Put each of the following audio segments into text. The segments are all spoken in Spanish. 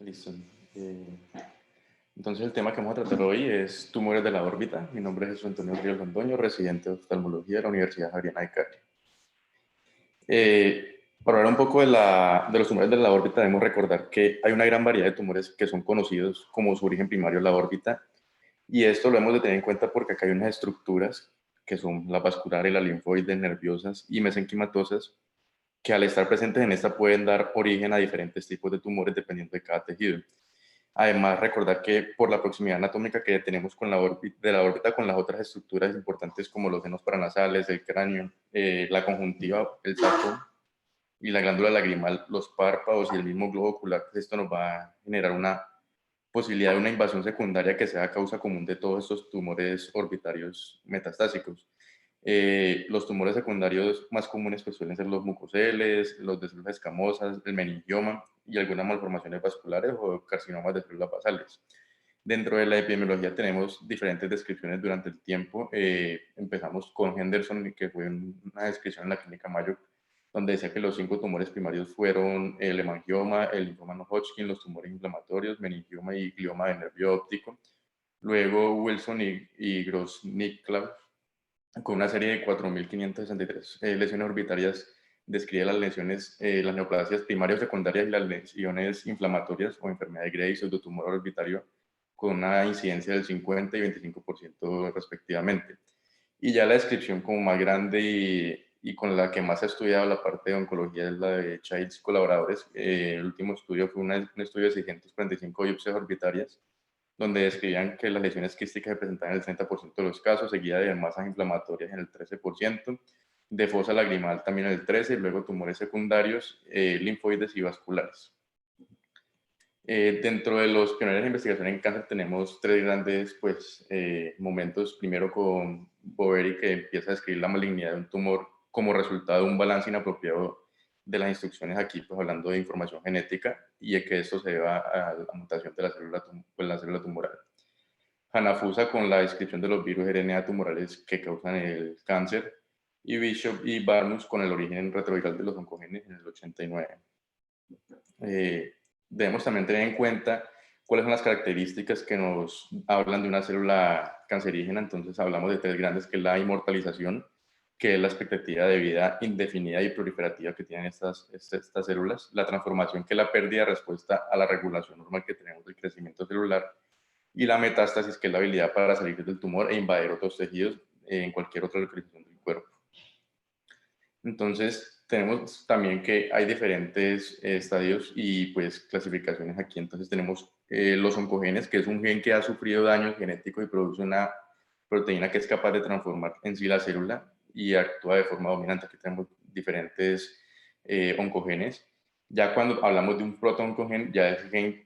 Listo. Eh, entonces el tema que vamos a tratar hoy es tumores de la órbita. Mi nombre es Jesús Antonio Ríos Londoño, residente de oftalmología de la Universidad Javeriana de Cali. Para hablar un poco de los tumores de la órbita, debemos recordar que hay una gran variedad de tumores que son conocidos como su origen primario en la órbita, y esto lo hemos de tener en cuenta porque acá hay unas estructuras que son la vascular y la linfoide, nerviosas y mesenquimatosas, que al estar presentes en esta pueden dar origen a diferentes tipos de tumores dependiendo de cada tejido. Además, recordar que por la proximidad anatómica que tenemos con de la órbita con las otras estructuras importantes como los senos paranasales, el cráneo, la conjuntiva, el saco y la glándula lagrimal, los párpados y el mismo globo ocular, pues esto nos va a generar una posibilidad de una invasión secundaria que sea causa común de todos estos tumores orbitarios metastásicos. Los tumores secundarios más comunes pues, suelen ser los mucoceles, los de células escamosas, el meningioma y algunas malformaciones vasculares o carcinomas de células basales. Dentro de la epidemiología tenemos diferentes descripciones durante el tiempo. Empezamos con Henderson, que fue una descripción en la clínica Mayo, donde decía que los 5 tumores primarios fueron el hemangioma, el linfoma no Hodgkin, los tumores inflamatorios, meningioma y glioma de nervio óptico. Luego Wilson y Gross-Niklav, con una serie de 4.563 lesiones orbitarias, describe las lesiones, las neoplasias primarias, secundarias y las lesiones inflamatorias o enfermedad de Graves o de tumor orbitario con una incidencia del 50 y 25% respectivamente. Y ya la descripción como más grande y con la que más ha estudiado la parte de oncología es la de Childs y colaboradores. El último estudio fue un estudio de 645 biopsias orbitarias, donde describían que las lesiones quísticas se presentaban en el 30% de los casos, seguida de masas inflamatorias en el 13%, de fosa lagrimal también en el 13%, y luego tumores secundarios, linfoides y vasculares. Dentro de los pioneros de investigación en cáncer tenemos tres grandes pues, momentos. Primero con Boveri, que empieza a describir la malignidad de un tumor como resultado de un balance inapropiado de las instrucciones, aquí pues hablando de información genética, y de que esto se deba a la mutación de la célula tumoral. Hanafusa con la descripción de los virus RNA tumorales que causan el cáncer, y Bishop y Barnus con el origen retroviral de los oncogenes en el 89. Debemos también tener en cuenta cuáles son las características que nos hablan de una célula cancerígena. Entonces hablamos de tres grandes, que es la inmortalización, que es la expectativa de vida indefinida y proliferativa que tienen estas células, la transformación, que es la pérdida de respuesta a la regulación normal que tenemos del crecimiento celular, y la metástasis, que es la habilidad para salir del tumor e invadir otros tejidos en cualquier otra localización del cuerpo. Entonces, tenemos también que hay diferentes estadios y pues clasificaciones aquí. Entonces, tenemos los oncogenes, que es un gen que ha sufrido daño genético y produce una proteína que es capaz de transformar en sí la célula y actúa de forma dominante. Aquí tenemos diferentes oncogenes. Ya cuando hablamos de un protooncogen, ya es gen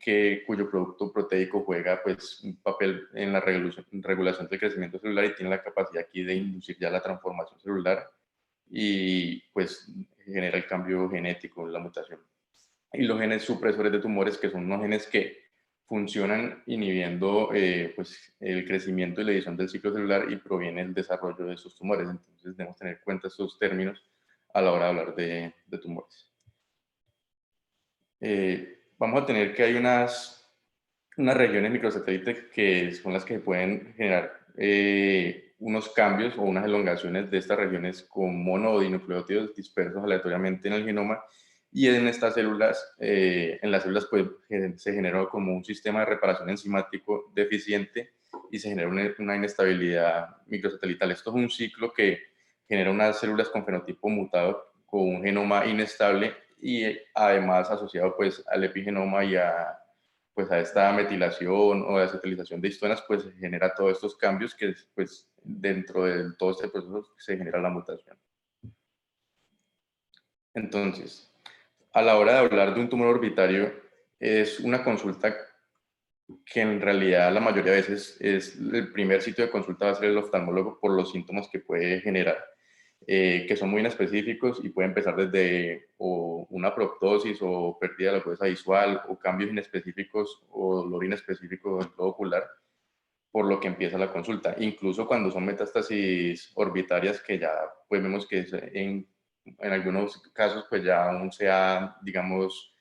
cuyo producto proteico juega pues, un papel en la regulación del crecimiento celular y tiene la capacidad aquí de inducir ya la transformación celular y pues genera el cambio genético, la mutación. Y los genes supresores de tumores, que son unos genes que funcionan inhibiendo pues, el crecimiento y la división del ciclo celular y proviene el desarrollo de esos tumores. Entonces debemos tener en cuenta estos términos a la hora de hablar de tumores. Vamos a tener que hay unas regiones microsatélites que son las que pueden generar unos cambios o unas elongaciones de estas regiones con mono o dinucleótidos dispersos aleatoriamente en el genoma, y en estas células, en las células pues, se genera como un sistema de reparación enzimático deficiente y se genera una inestabilidad microsatelital. Esto es un ciclo que genera unas células con fenotipo mutado con un genoma inestable y además asociado pues al epigenoma y pues a esta metilación o acetilización de histonas, pues se genera todos estos cambios que pues dentro de todo este proceso se genera la mutación. Entonces, a la hora de hablar de un tumor orbitario, es una consulta que en realidad la mayoría de veces es el primer sitio de consulta va a ser el oftalmólogo por los síntomas que puede generar, que son muy inespecíficos y puede empezar desde o una proptosis o pérdida de la agudeza visual o cambios inespecíficos o dolor inespecífico del globo ocular, por lo que empieza la consulta. Incluso cuando son metástasis orbitarias que ya pues vemos que en algunos casos pues ya aún se ha, digamos,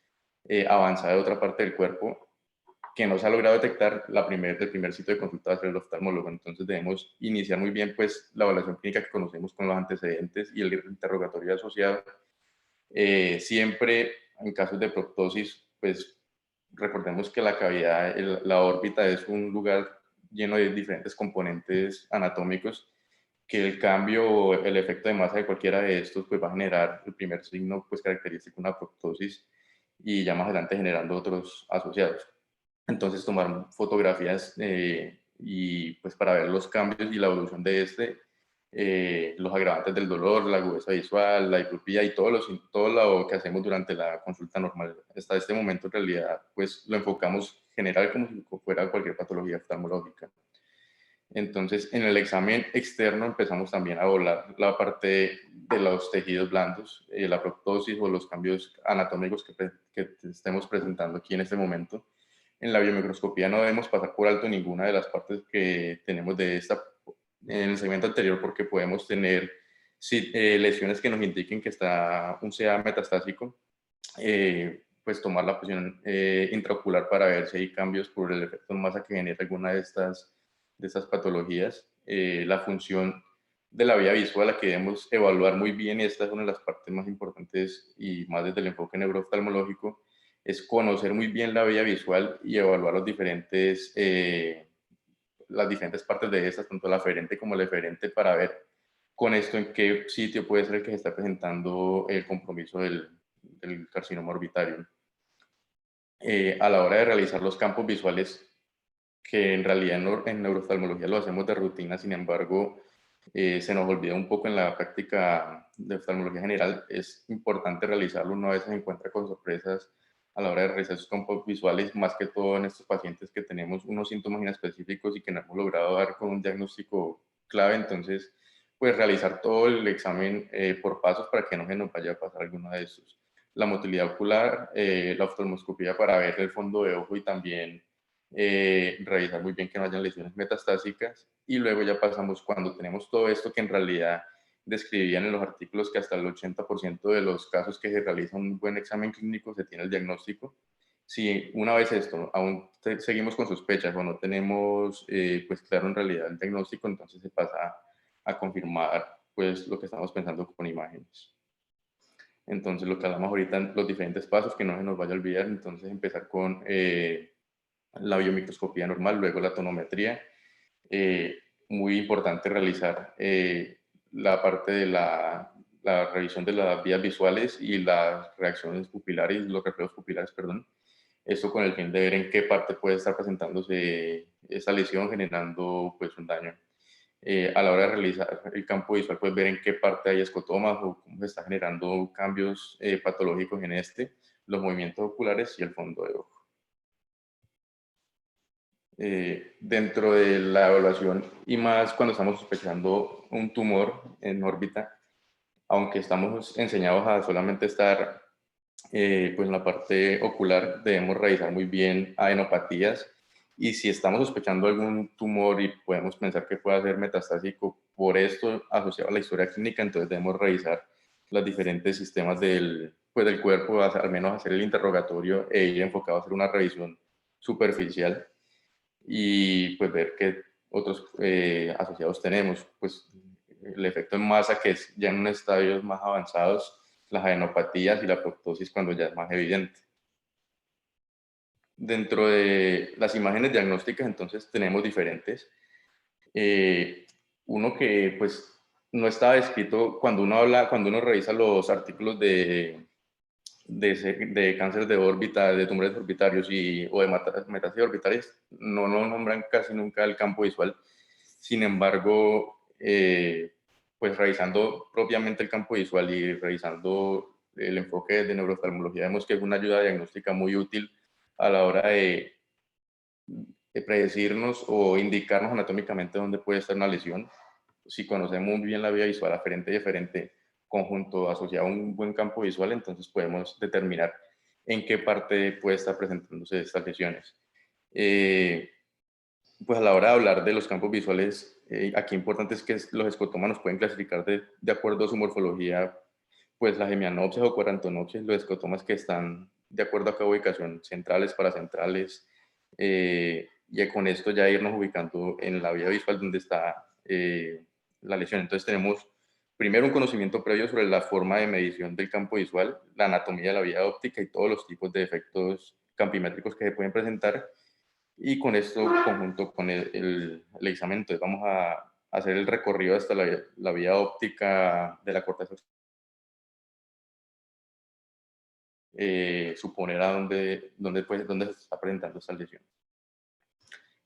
avanzada de otra parte del cuerpo que no se ha logrado detectar, el primer sitio de consulta va a ser el oftalmólogo. Entonces debemos iniciar muy bien pues, la evaluación clínica que conocemos con los antecedentes y el interrogatorio asociado. Siempre en casos de proptosis, pues recordemos que la cavidad, la órbita es un lugar lleno de diferentes componentes anatómicos, que el cambio o el efecto de masa de cualquiera de estos pues va a generar el primer signo pues característico de una proptosis y ya más adelante generando otros asociados. Entonces tomar fotografías y pues para ver los cambios y la evolución de los agravantes del dolor, la agudeza visual, la diplopía y todo lo que hacemos durante la consulta normal. Hasta este momento en realidad pues lo enfocamos general como si fuera cualquier patología oftalmológica. Entonces, en el examen externo empezamos también a volar la parte de los tejidos blandos, la proptosis o los cambios anatómicos que estemos presentando aquí en este momento. En la biomicroscopía no debemos pasar por alto ninguna de las partes que tenemos en el segmento anterior porque podemos tener lesiones que nos indiquen que está un CA metastásico, pues tomar la presión intraocular para ver si hay cambios por el efecto en masa que genera alguna de estas patologías. La función de la vía visual, la que debemos evaluar muy bien, y esta es una de las partes más importantes y más desde el enfoque neurooftalmológico, es conocer muy bien la vía visual y evaluar las diferentes partes de estas, tanto la aferente como la eferente, para ver con esto en qué sitio puede ser el que se está presentando el compromiso del carcinoma orbitario. A la hora de realizar los campos visuales, que en realidad en neurooftalmología lo hacemos de rutina, sin embargo, se nos olvida un poco en la práctica de oftalmología general, es importante realizarlo. Uno a veces se encuentra con sorpresas a la hora de realizar sus campos visuales, más que todo en estos pacientes que tenemos unos síntomas inespecíficos y que no hemos logrado dar con un diagnóstico clave. Entonces, pues realizar todo el examen por pasos para que no se nos vaya a pasar alguno de estos. La motilidad ocular, la oftalmoscopía para ver el fondo de ojo y también revisar muy bien que no hayan lesiones metastásicas, y luego ya pasamos cuando tenemos todo esto que en realidad describían en los artículos que hasta el 80% de los casos que se realiza un buen examen clínico se tiene el diagnóstico. Si una vez esto aún seguimos con sospechas o no tenemos pues claro en realidad el diagnóstico, entonces se pasa a confirmar pues lo que estamos pensando con imágenes. Entonces lo que hablamos ahorita, los diferentes pasos, que no se nos vaya a olvidar, entonces empezar con la biomicroscopía normal, luego la tonometría. Muy importante realizar la parte de la revisión de las vías visuales y las reacciones pupilares, los reflejos pupilares, perdón. Esto con el fin de ver en qué parte puede estar presentándose esa lesión generando pues un daño. A la hora de realizar el campo visual, pues ver en qué parte hay escotomas o cómo se está generando cambios patológicos en los movimientos oculares y el fondo de ojo. Dentro de la evaluación y más cuando estamos sospechando un tumor en órbita, aunque estamos enseñados a solamente estar pues en la parte ocular, debemos revisar muy bien adenopatías, y si estamos sospechando algún tumor y podemos pensar que pueda ser metastásico por esto asociado a la historia clínica, entonces debemos revisar los diferentes sistemas pues del cuerpo, al menos hacer el interrogatorio e ir enfocado a hacer una revisión superficial y pues ver qué otros asociados tenemos. Pues el efecto en masa, que es ya en estadios más avanzados, las adenopatías y la proptosis cuando ya es más evidente. Dentro de las imágenes diagnósticas, entonces tenemos diferentes. Uno que pues no estaba escrito cuando uno revisa los artículos de cáncer de órbita, de tumores orbitarios o de metástasis orbitales, no nombran casi nunca el campo visual. Sin embargo, pues revisando propiamente el campo visual y revisando el enfoque de neurooftalmología, vemos que es una ayuda diagnóstica muy útil a la hora de predecirnos o indicarnos anatómicamente dónde puede estar una lesión. Si conocemos muy bien la vía visual aferente y eferente conjunto asociado a un buen campo visual, entonces podemos determinar en qué parte puede estar presentándose estas lesiones. Pues a la hora de hablar de los campos visuales, aquí importante es que los escotomas nos pueden clasificar de acuerdo a su morfología, pues las hemianopsias o cuarantonopsias, los escotomas que están de acuerdo a cada ubicación, centrales, paracentrales, y con esto ya irnos ubicando en la vía visual donde está la lesión. Entonces tenemos primero un conocimiento previo sobre la forma de medición del campo visual, la anatomía de la vía óptica y todos los tipos de efectos campimétricos que se pueden presentar. Y con esto, conjunto con el examen, entonces vamos a hacer el recorrido hasta la vía óptica de la corteza, suponer a dónde se está presentando esta lesión.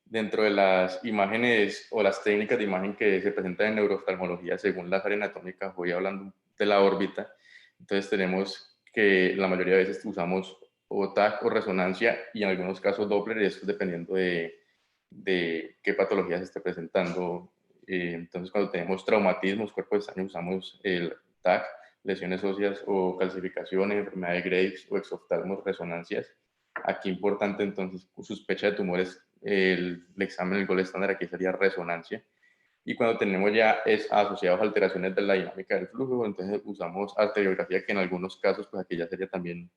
Dentro de las imágenes o las técnicas de imagen que se presentan en neurooftalmología, según las áreas anatómicas, voy hablando de la órbita. Entonces tenemos que la mayoría de veces usamos o TAC o resonancia y en algunos casos Doppler, y esto dependiendo de qué patología se esté presentando. Entonces cuando tenemos traumatismos, cuerpos extraños, usamos el TAC, lesiones óseas o calcificaciones, enfermedad de Graves o exoftalmos, resonancias. Aquí importante entonces, sospecha de tumores, el examen, el gold estándar aquí sería resonancia. Y cuando tenemos ya es asociados a alteraciones de la dinámica del flujo, entonces usamos arteriografía, que en algunos casos, pues aquí ya sería también,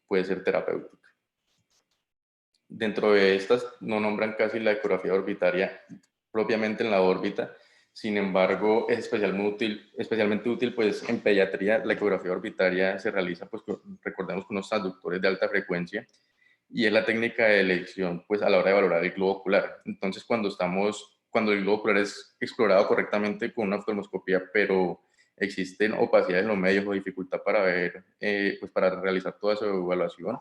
puede ser terapéutica. Dentro de estas no nombran casi la ecografía orbitaria propiamente en la órbita, sin embargo es especialmente útil pues en pediatría. La ecografía orbitaria se realiza, pues recordemos, con unos transductores de alta frecuencia, y es la técnica de elección pues a la hora de valorar el globo ocular. Entonces cuando el globo ocular es explorado correctamente con una oftalmoscopía, pero existen opacidades en los medios o dificultad para ver, pues para realizar toda su evaluación,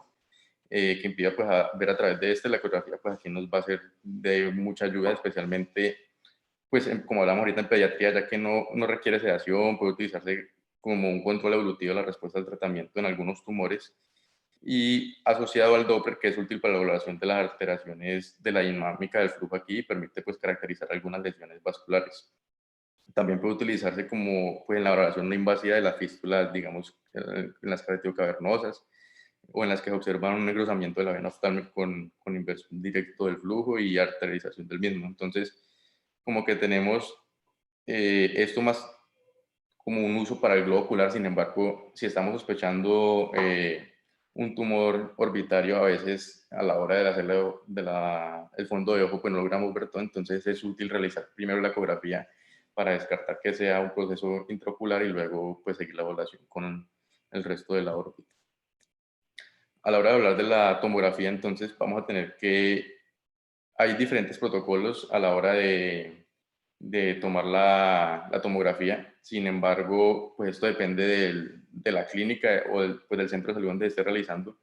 que impida pues ver a través de la ecografía, pues aquí nos va a ser de mucha ayuda, especialmente pues como hablamos ahorita en pediatría, ya que no requiere sedación, puede utilizarse como un control evolutivo de la respuesta al tratamiento en algunos tumores, y asociado al Doppler, que es útil para la evaluación de las alteraciones de la dinámica del flujo aquí, permite pues caracterizar algunas lesiones vasculares. También puede utilizarse como pues en la valoración no invasiva de las fístulas, digamos, en las cavernosas, o en las que se observa un engrosamiento de la vena oftálmica con inversión directo del flujo y arterialización del mismo. Entonces, como que tenemos esto más como un uso para el globo ocular. Sin embargo, si estamos sospechando un tumor orbitario, a veces a la hora de hacerle el fondo de ojo, pues no logramos ver todo, entonces es útil realizar primero la ecografía para descartar que sea un proceso intraocular y luego pues seguir la evaluación con el resto de la órbita. A la hora de hablar de la tomografía, entonces vamos a tener que hay diferentes protocolos a la hora de tomar la tomografía. Sin embargo, pues esto depende de la clínica o pues del centro de salud donde esté realizando,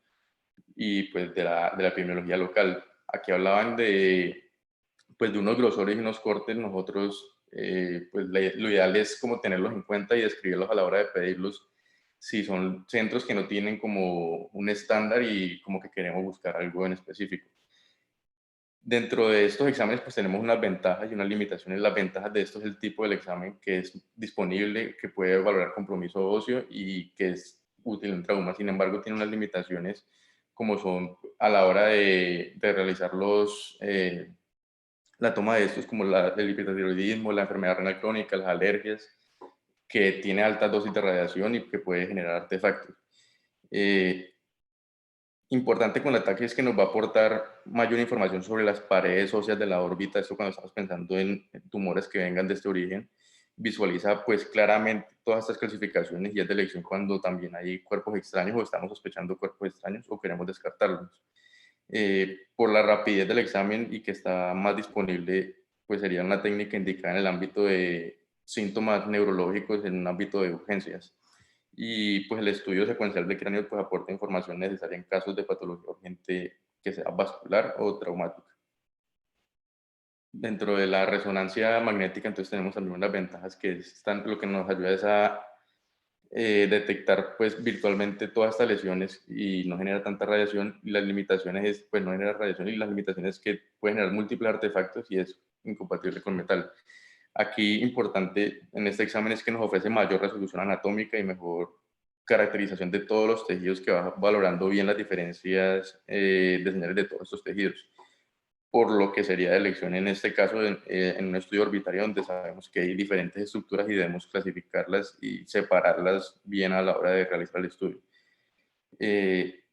y pues de la epidemiología local. Aquí hablaban pues de unos grosores y unos cortes. Nosotros, pues lo ideal es como tenerlos en cuenta y describirlos a la hora de pedirlos, si son centros que no tienen como un estándar y como que queremos buscar algo en específico. Dentro de estos exámenes pues tenemos unas ventajas y unas limitaciones. Las ventajas de esto es el tipo del examen que es disponible, que puede valorar compromiso óseo y que es útil en trauma. Sin embargo, tiene unas limitaciones, como son a la hora de realizar la toma de estos, como el hipertiroidismo, la enfermedad renal crónica, las alergias, que tiene altas dosis de radiación y que puede generar artefactos. Importante con el ataque es que nos va a aportar mayor información sobre las paredes óseas de la órbita. Esto cuando estamos pensando en tumores que vengan de este origen. Visualiza pues claramente todas estas clasificaciones y es de elección cuando también hay cuerpos extraños o estamos sospechando cuerpos extraños o queremos descartarlos. Por la rapidez del examen y que está más disponible, pues sería una técnica indicada en el ámbito de síntomas neurológicos, en un ámbito de urgencias. Y pues el estudio secuencial de cráneo pues aporta información necesaria en casos de patología urgente que sea vascular o traumática. Dentro de la resonancia magnética, entonces tenemos también unas ventajas, que están, lo que nos ayuda es a detectar pues virtualmente todas estas lesiones y no genera tanta radiación. Y las limitaciones es pues no genera radiación, y las limitaciones es que puede generar múltiples artefactos y es incompatible con metal. Aquí importante en este examen es que nos ofrece mayor resolución anatómica y mejor caracterización de todos los tejidos, que va valorando bien las diferencias de señales de todos estos tejidos, por lo que sería de elección en este caso en un estudio orbitario donde sabemos que hay diferentes estructuras y debemos clasificarlas y separarlas bien a la hora de realizar el estudio. Eh,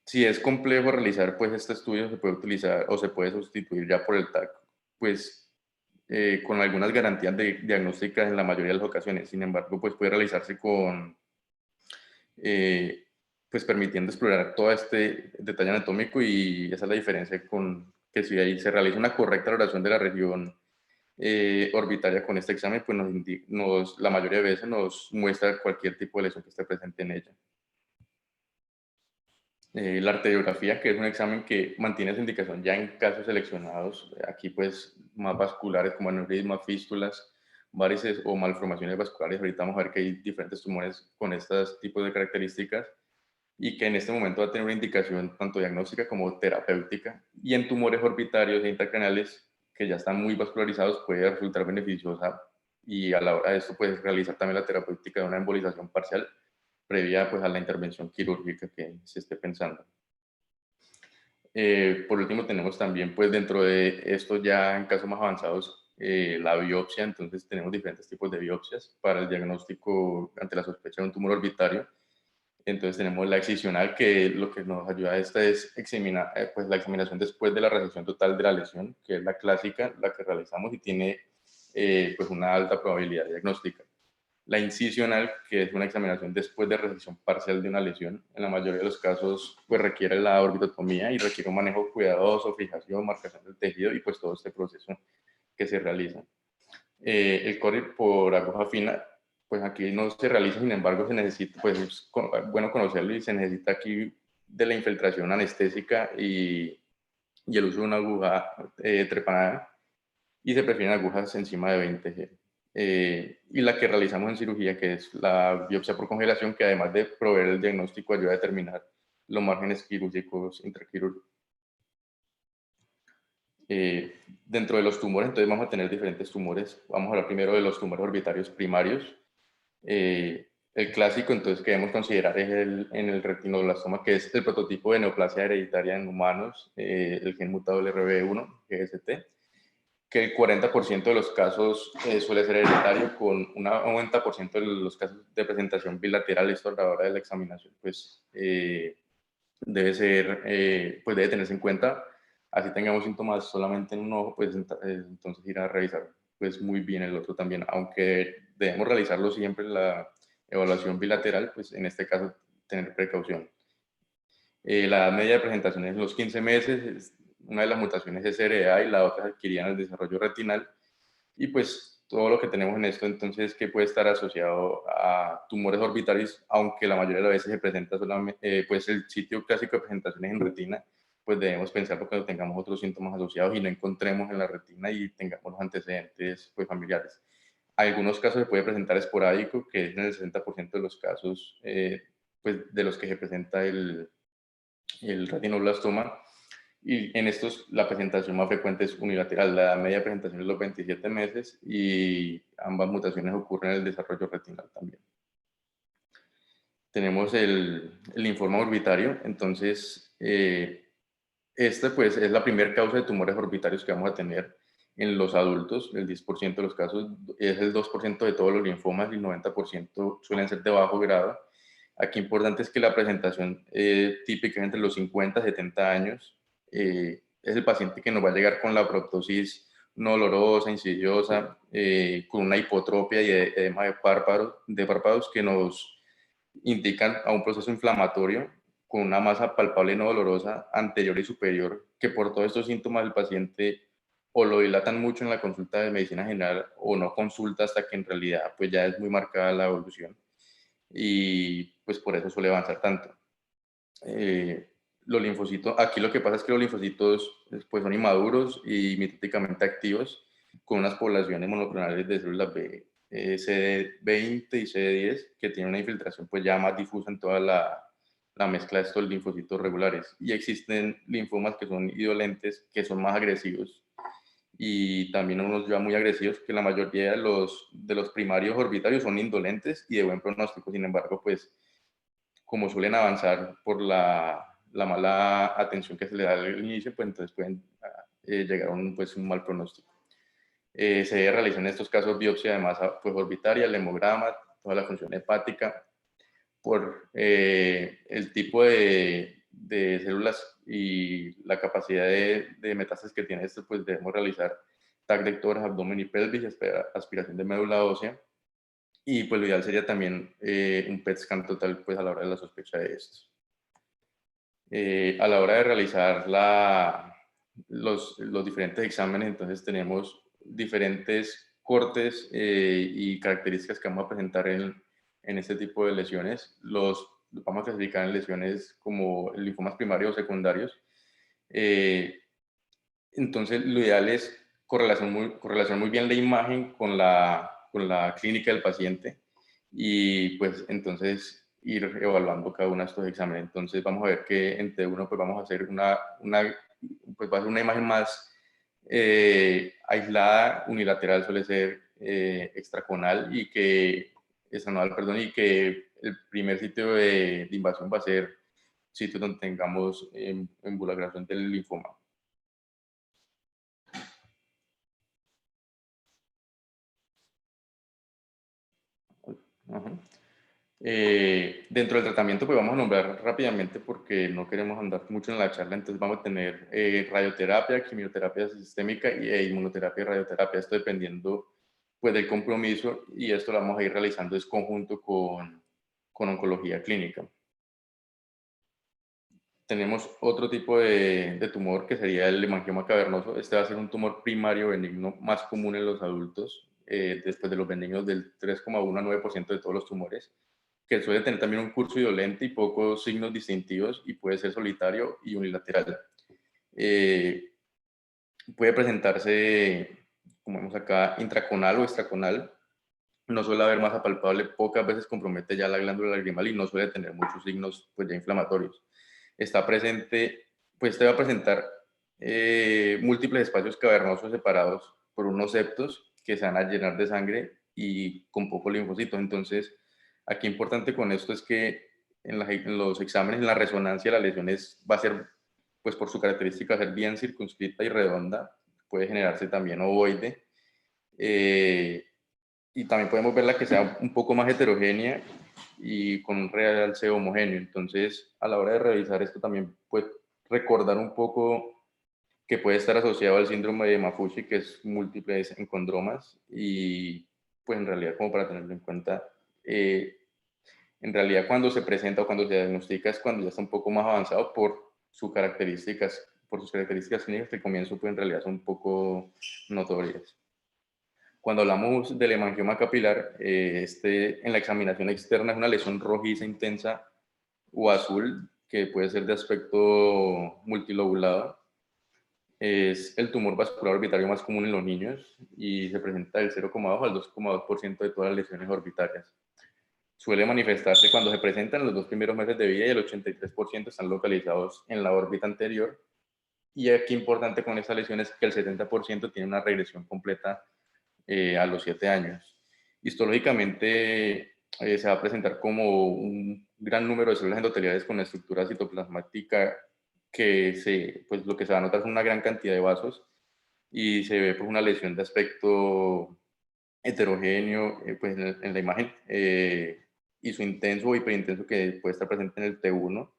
si es complejo realizar pues este estudio, se puede utilizar o se puede sustituir ya por el TAC, pues con algunas garantías diagnósticas en la mayoría de las ocasiones. Sin embargo, pues puede realizarse con, pues permitiendo explorar todo este detalle anatómico, y esa es la diferencia con que si ahí se realiza una correcta valoración de la región orbitaria con este examen, pues la mayoría de veces nos muestra cualquier tipo de lesión que esté presente en ella. La arteriografía, que es un examen que mantiene esa indicación ya en casos seleccionados, aquí pues más vasculares como aneurismas, fístulas, varices o malformaciones vasculares. Ahorita vamos a ver que hay diferentes tumores con estos tipos de características y que en este momento va a tener una indicación tanto diagnóstica como terapéutica. Y en tumores orbitarios e intracraneales que ya están muy vascularizados puede resultar beneficiosa, y a la hora de esto puedes realizar también la terapéutica de una embolización parcial previa pues a la intervención quirúrgica que se esté pensando. Por último, tenemos también, pues dentro de esto ya en casos más avanzados, la biopsia. Entonces tenemos diferentes tipos de biopsias para el diagnóstico ante la sospecha de un tumor orbitario. Entonces tenemos la excisional, que lo que nos ayuda a esta es examinar, pues la examinación después de la resección total de la lesión, que es la clásica, la que realizamos y tiene pues una alta probabilidad diagnóstica. La incisional, que es una examinación después de resección parcial de una lesión, en la mayoría de los casos pues requiere la orbitotomía y requiere un manejo cuidadoso, fijación, marcación del tejido y pues todo este proceso que se realiza. El corte por aguja fina, pues aquí no se realiza, sin embargo se necesita, pues es bueno conocerlo, y se necesita aquí de la infiltración anestésica y el uso de una aguja trepanada, y se prefieren agujas encima de 20 G. Y la que realizamos en cirugía, que es la biopsia por congelación, que además de proveer el diagnóstico ayuda a determinar los márgenes quirúrgicos intraquirúrgicos. Dentro de los tumores, entonces vamos a tener diferentes tumores. Vamos a hablar primero de los tumores orbitarios primarios. El clásico, entonces, que debemos considerar es en el retinoblastoma, que es el prototipo de neoplasia hereditaria en humanos, el gen mutado del RB1, GST, que el 40% de los casos suele ser hereditario, con un 90% de los casos de presentación bilateral. Esto a la hora de la examinación, pues debe ser, pues debe tenerse en cuenta. Así tengamos síntomas solamente en un ojo, pues entonces ir a revisar pues muy bien el otro también, aunque debemos realizarlo siempre la evaluación bilateral, pues en este caso tener precaución. La edad media de presentación es los 15 meses. Una de las mutaciones es heredada y la otra es adquirida en el desarrollo retinal. Y pues todo lo que tenemos en esto, entonces, que puede estar asociado a tumores orbitarios, aunque la mayoría de las veces se presenta solamente, pues el sitio clásico de presentación es en retina, pues debemos pensarlo cuando tengamos otros síntomas asociados y no encontremos en la retina y tengamos los antecedentes pues familiares. Algunos casos se puede presentar esporádico, que es en el 60% de los casos pues de los que se presenta el retinoblastoma, y en estos la presentación más frecuente es unilateral. La edad media de presentación es los 27 meses y ambas mutaciones ocurren en el desarrollo retinal también. Tenemos el linfoma orbitario. Entonces, esta pues es la primera causa de tumores orbitarios que vamos a tener en los adultos. El 10% de los casos, es el 2% de todos los linfomas, y el 90% suelen ser de bajo grado. Aquí importante es que la presentación típica es entre los 50 y 70 años. Es el paciente que nos va a llegar con la proptosis no dolorosa, insidiosa, con una hipotropia y edema de párpados que nos indican a un proceso inflamatorio, con una masa palpable no dolorosa anterior y superior, que por todos estos síntomas el paciente o lo dilatan mucho en la consulta de medicina general o no consulta hasta que en realidad pues ya es muy marcada la evolución, y pues por eso suele avanzar tanto. Los linfocitos, aquí lo que pasa es que los linfocitos pues son inmaduros y mitóticamente activos, con unas poblaciones monoclonales de células B, CD20 y CD10, que tienen una infiltración pues ya más difusa en toda la mezcla de estos linfocitos regulares. Y existen linfomas que son indolentes, que son más agresivos, y también unos ya muy agresivos, que la mayoría de los primarios orbitarios son indolentes y de buen pronóstico. Sin embargo, pues como suelen avanzar por la mala atención que se le da al inicio, pues entonces pueden llegar a pues, un mal pronóstico. Se realiza en estos casos biopsia de masa pues, orbitaria, el hemograma, toda la función hepática. por el tipo de células y la capacidad de metástasis que tiene esto, pues debemos realizar TAC de tórax, abdomen y pelvis, aspiración de médula ósea. Y pues lo ideal sería también un PET scan total pues a la hora de la sospecha de esto. A la hora de realizar los diferentes exámenes, entonces tenemos diferentes cortes y características que vamos a presentar en este tipo de lesiones. Los vamos a clasificar en lesiones como linfomas primarios o secundarios. Entonces, lo ideal es correlacionar muy bien la imagen con la clínica del paciente y pues entonces ir evaluando cada uno de estos exámenes. Entonces, vamos a ver que entre uno pues vamos a hacer pues va a ser una imagen más aislada, unilateral suele ser extraconal y que extraconal, perdón, y que el primer sitio de invasión va a ser sitio donde tengamos involucración del linfoma. Ajá. Dentro del tratamiento, pues vamos a nombrar rápidamente porque no queremos andar mucho en la charla, entonces vamos a tener radioterapia, quimioterapia sistémica e inmunoterapia y radioterapia, esto dependiendo pues del compromiso y esto lo vamos a ir realizando en conjunto con oncología clínica. Tenemos otro tipo de tumor que sería el hemangioma cavernoso. Este va a ser un tumor primario benigno más común en los adultos, después de los benignos del 3,1 a 9% de todos los tumores, que suele tener también un curso indolente y pocos signos distintivos y puede ser solitario y unilateral. Eh, Puede presentarse, como vemos acá, intraconal o extraconal. No suele haber masa palpable, pocas veces compromete ya la glándula lagrimal y no suele tener muchos signos pues, ya inflamatorios. Está presente, pues te va a presentar múltiples espacios cavernosos separados por unos septos que se van a llenar de sangre y con pocos linfocitos. Entonces, aquí importante con esto es que en los exámenes, en la resonancia, la lesión va a ser, pues por su característica, ser bien circunscrita y redonda. Puede generarse también ovoide. Y también podemos verla que sea un poco más heterogénea y con un realce homogéneo. Entonces, a la hora de revisar esto también, pues recordar un poco que puede estar asociado al síndrome de Maffucci, que es múltiples encondromas, y pues en realidad como para tenerlo en cuenta, en realidad cuando se presenta o cuando se diagnostica es cuando ya está un poco más avanzado por sus características clínicas que al comienzo pues en realidad son un poco notorias. Cuando hablamos del hemangioma capilar, en la examinación externa es una lesión rojiza intensa o azul que puede ser de aspecto multilobulado. Es el tumor vascular orbitario más común en los niños y se presenta del 0,2 al 2,2% de todas las lesiones orbitarias. Suele manifestarse cuando se presentan en los 2 primeros meses de vida y el 83% están localizados en la órbita anterior. Y aquí importante con esta lesión es que el 70% tiene una regresión completa a los 7 años. Histológicamente se va a presentar como un gran número de células endoteliales con estructura citoplasmática pues lo que se va a notar es una gran cantidad de vasos y se ve pues una lesión de aspecto heterogéneo pues en la imagen intenso o hiperintenso que puede estar presente en el T1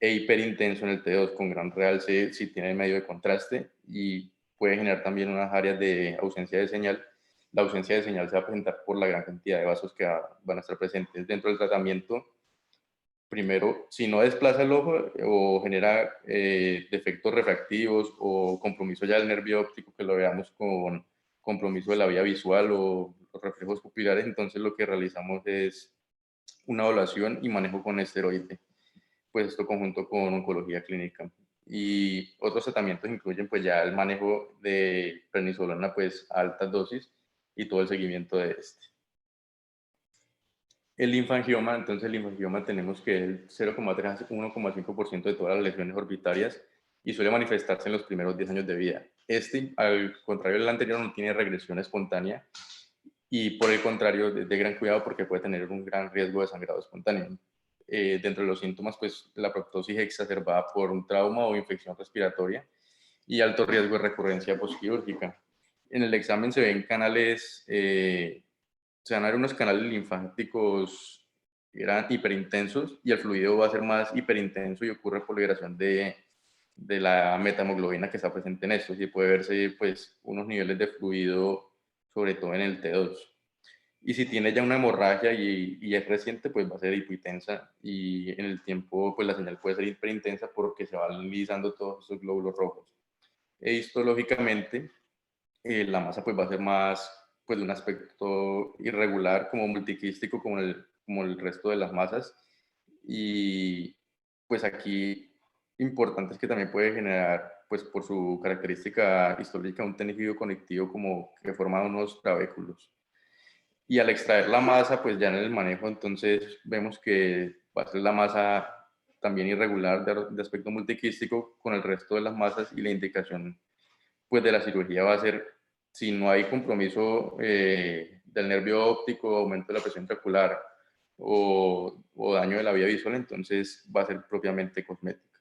e hiperintenso en el T2 con gran realce si tiene medio de contraste y puede generar también unas áreas de ausencia de señal. La ausencia de señal se va a presentar por la gran cantidad de vasos que van a estar presentes dentro del tratamiento. Primero, si no desplaza el ojo o genera defectos refractivos o compromiso ya del nervio óptico, que lo veamos con compromiso de la vía visual o los reflejos pupilares, entonces lo que realizamos es una evaluación y manejo con esteroide, pues esto conjunto con oncología clínica. Y otros tratamientos incluyen pues ya el manejo de prednisolona pues a altas dosis y todo el seguimiento de este. El linfangioma, entonces el linfangioma tenemos que el 0,3 a 1,5% de todas las lesiones orbitarias y suele manifestarse en los primeros 10 años de vida. Este, al contrario del anterior, no tiene regresión espontánea y por el contrario, de gran cuidado porque puede tener un gran riesgo de sangrado espontáneo. Dentro de los síntomas, pues la proptosis exacerbada por un trauma o infección respiratoria y alto riesgo de recurrencia postquirúrgica. En el examen se ven canales, se van a ver unos canales linfáticos eran hiperintensos y el fluido va a ser más hiperintenso y ocurre por liberación de la metahemoglobina que está presente en esto, y puede verse pues unos niveles de fluido, sobre todo en el T2. Y si tiene ya una hemorragia y es reciente, pues va a ser hipointensa y en el tiempo pues la señal puede ser hiperintensa porque se van lisando todos esos glóbulos rojos. E histológicamente la masa pues va a ser más pues de un aspecto irregular como multiquístico como el resto de las masas, y pues aquí importante es que también puede generar pues por su característica histológica un tejido conectivo como que forma unos trabéculos. Y al extraer la masa, pues ya en el manejo, entonces vemos que va a ser la masa también irregular de aspecto multiquístico con el resto de las masas, y la indicación pues de la cirugía va a ser, si no hay compromiso del nervio óptico, aumento de la presión intraocular o daño de la vía visual, entonces va a ser propiamente cosmética.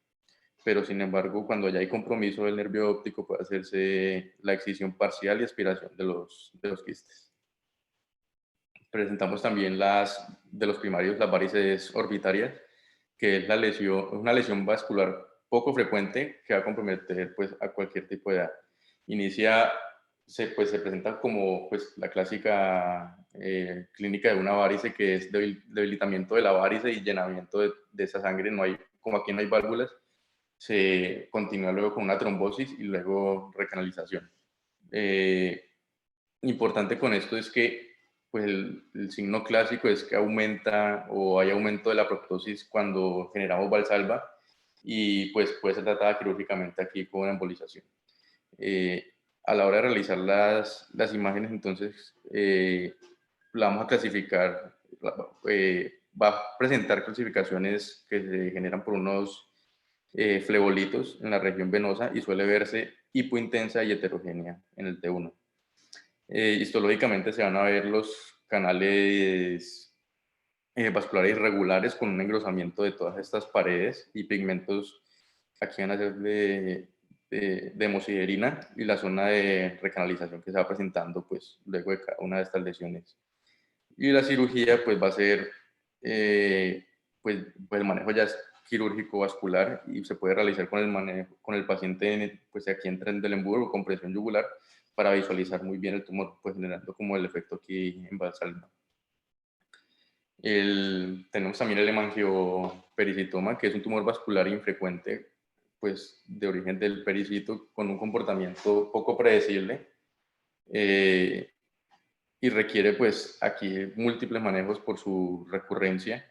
Pero sin embargo, cuando ya hay compromiso del nervio óptico, puede hacerse la excisión parcial y aspiración de los quistes. Presentamos también de los primarios, las varices orbitarias, que es una lesión vascular poco frecuente que va a comprometer pues, a cualquier tipo de edad. Inicia, pues, se presenta como pues, la clásica clínica de una varice, que es debilitamiento de la varice y llenamiento de esa sangre. No hay, como aquí no hay válvulas, se continúa luego con una trombosis y luego recanalización. Importante con esto es que pues el signo clásico es que aumenta o hay aumento de la apoptosis cuando generamos valsalva, y pues puede ser tratada quirúrgicamente aquí con embolización. A la hora de realizar las imágenes, entonces la vamos a clasificar, va a presentar clasificaciones que se generan por unos flebolitos en la región venosa, y suele verse hipointensa y heterogénea en el T1. Histológicamente se van a ver los canales vasculares irregulares con un engrosamiento de todas estas paredes, y pigmentos aquí van a ser de hemosiderina, y la zona de recanalización que se va presentando pues luego de cada una de estas lesiones. Y la cirugía pues va a ser pues el manejo ya es quirúrgico vascular, y se puede realizar con el manejo con el paciente pues aquí en Trendelenburg o con presión yugular para visualizar muy bien el tumor, pues generando como el efecto aquí en Valsalva. Tenemos también el hemangiopericitoma, que es un tumor vascular infrecuente, pues de origen del pericito, con un comportamiento poco predecible, y requiere pues aquí múltiples manejos por su recurrencia,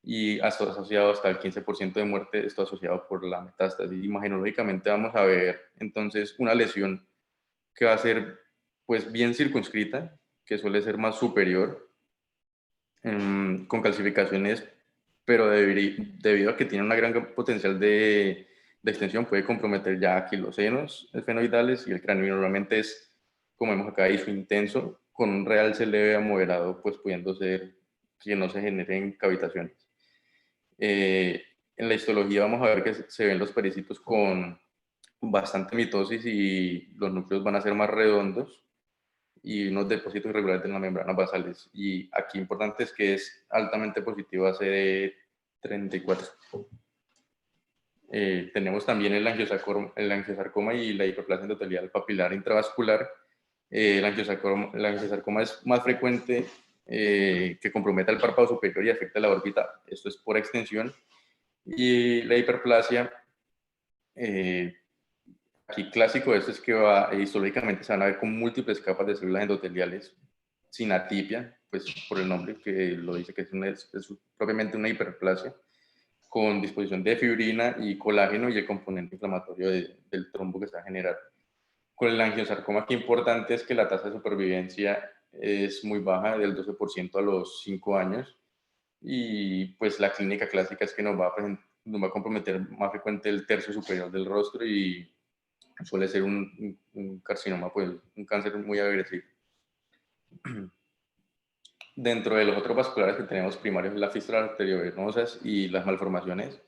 y hasta asociado hasta el 15% de muerte está asociado por la metástasis. Imagenológicamente vamos a ver entonces una lesión que va a ser pues bien circunscrita, que suele ser más superior, con calcificaciones, pero debido a que tiene una gran potencial de extensión, puede comprometer ya aquí los senos esfenoidales y el cráneo. Y normalmente es, como vemos acá, hizo intenso, con un realce leve a moderado, pues pudiendo ser que no se generen cavitaciones. En la histología vamos a ver que se ven los pericitos con bastante mitosis, y los núcleos van a ser más redondos y unos depósitos irregulares en las membranas basales. Y aquí importante es que es altamente positivo a CD34. Tenemos también el angiosarcoma y la hiperplasia endotelial papilar intravascular. El angiosarcoma es más frecuente, que comprometa el párpado superior y afecta la órbita. Esto es por extensión. Y la hiperplasia, aquí clásico de esto es que histológicamente se van a ver con múltiples capas de células endoteliales sin atipia, pues por el nombre que lo dice, que es propiamente una hiperplasia, con disposición de fibrina y colágeno y el componente inflamatorio del trombo que se va a generar. Con el angiosarcoma, aquí importante es que la tasa de supervivencia es muy baja, del 12% a los 5 años, y pues la clínica clásica es que nos va a comprometer más frecuente el tercio superior del rostro, y suele ser un carcinoma, pues un cáncer muy agresivo. Dentro de los otros vasculares que tenemos primarios, las fístulas arteriovenosas y las malformaciones,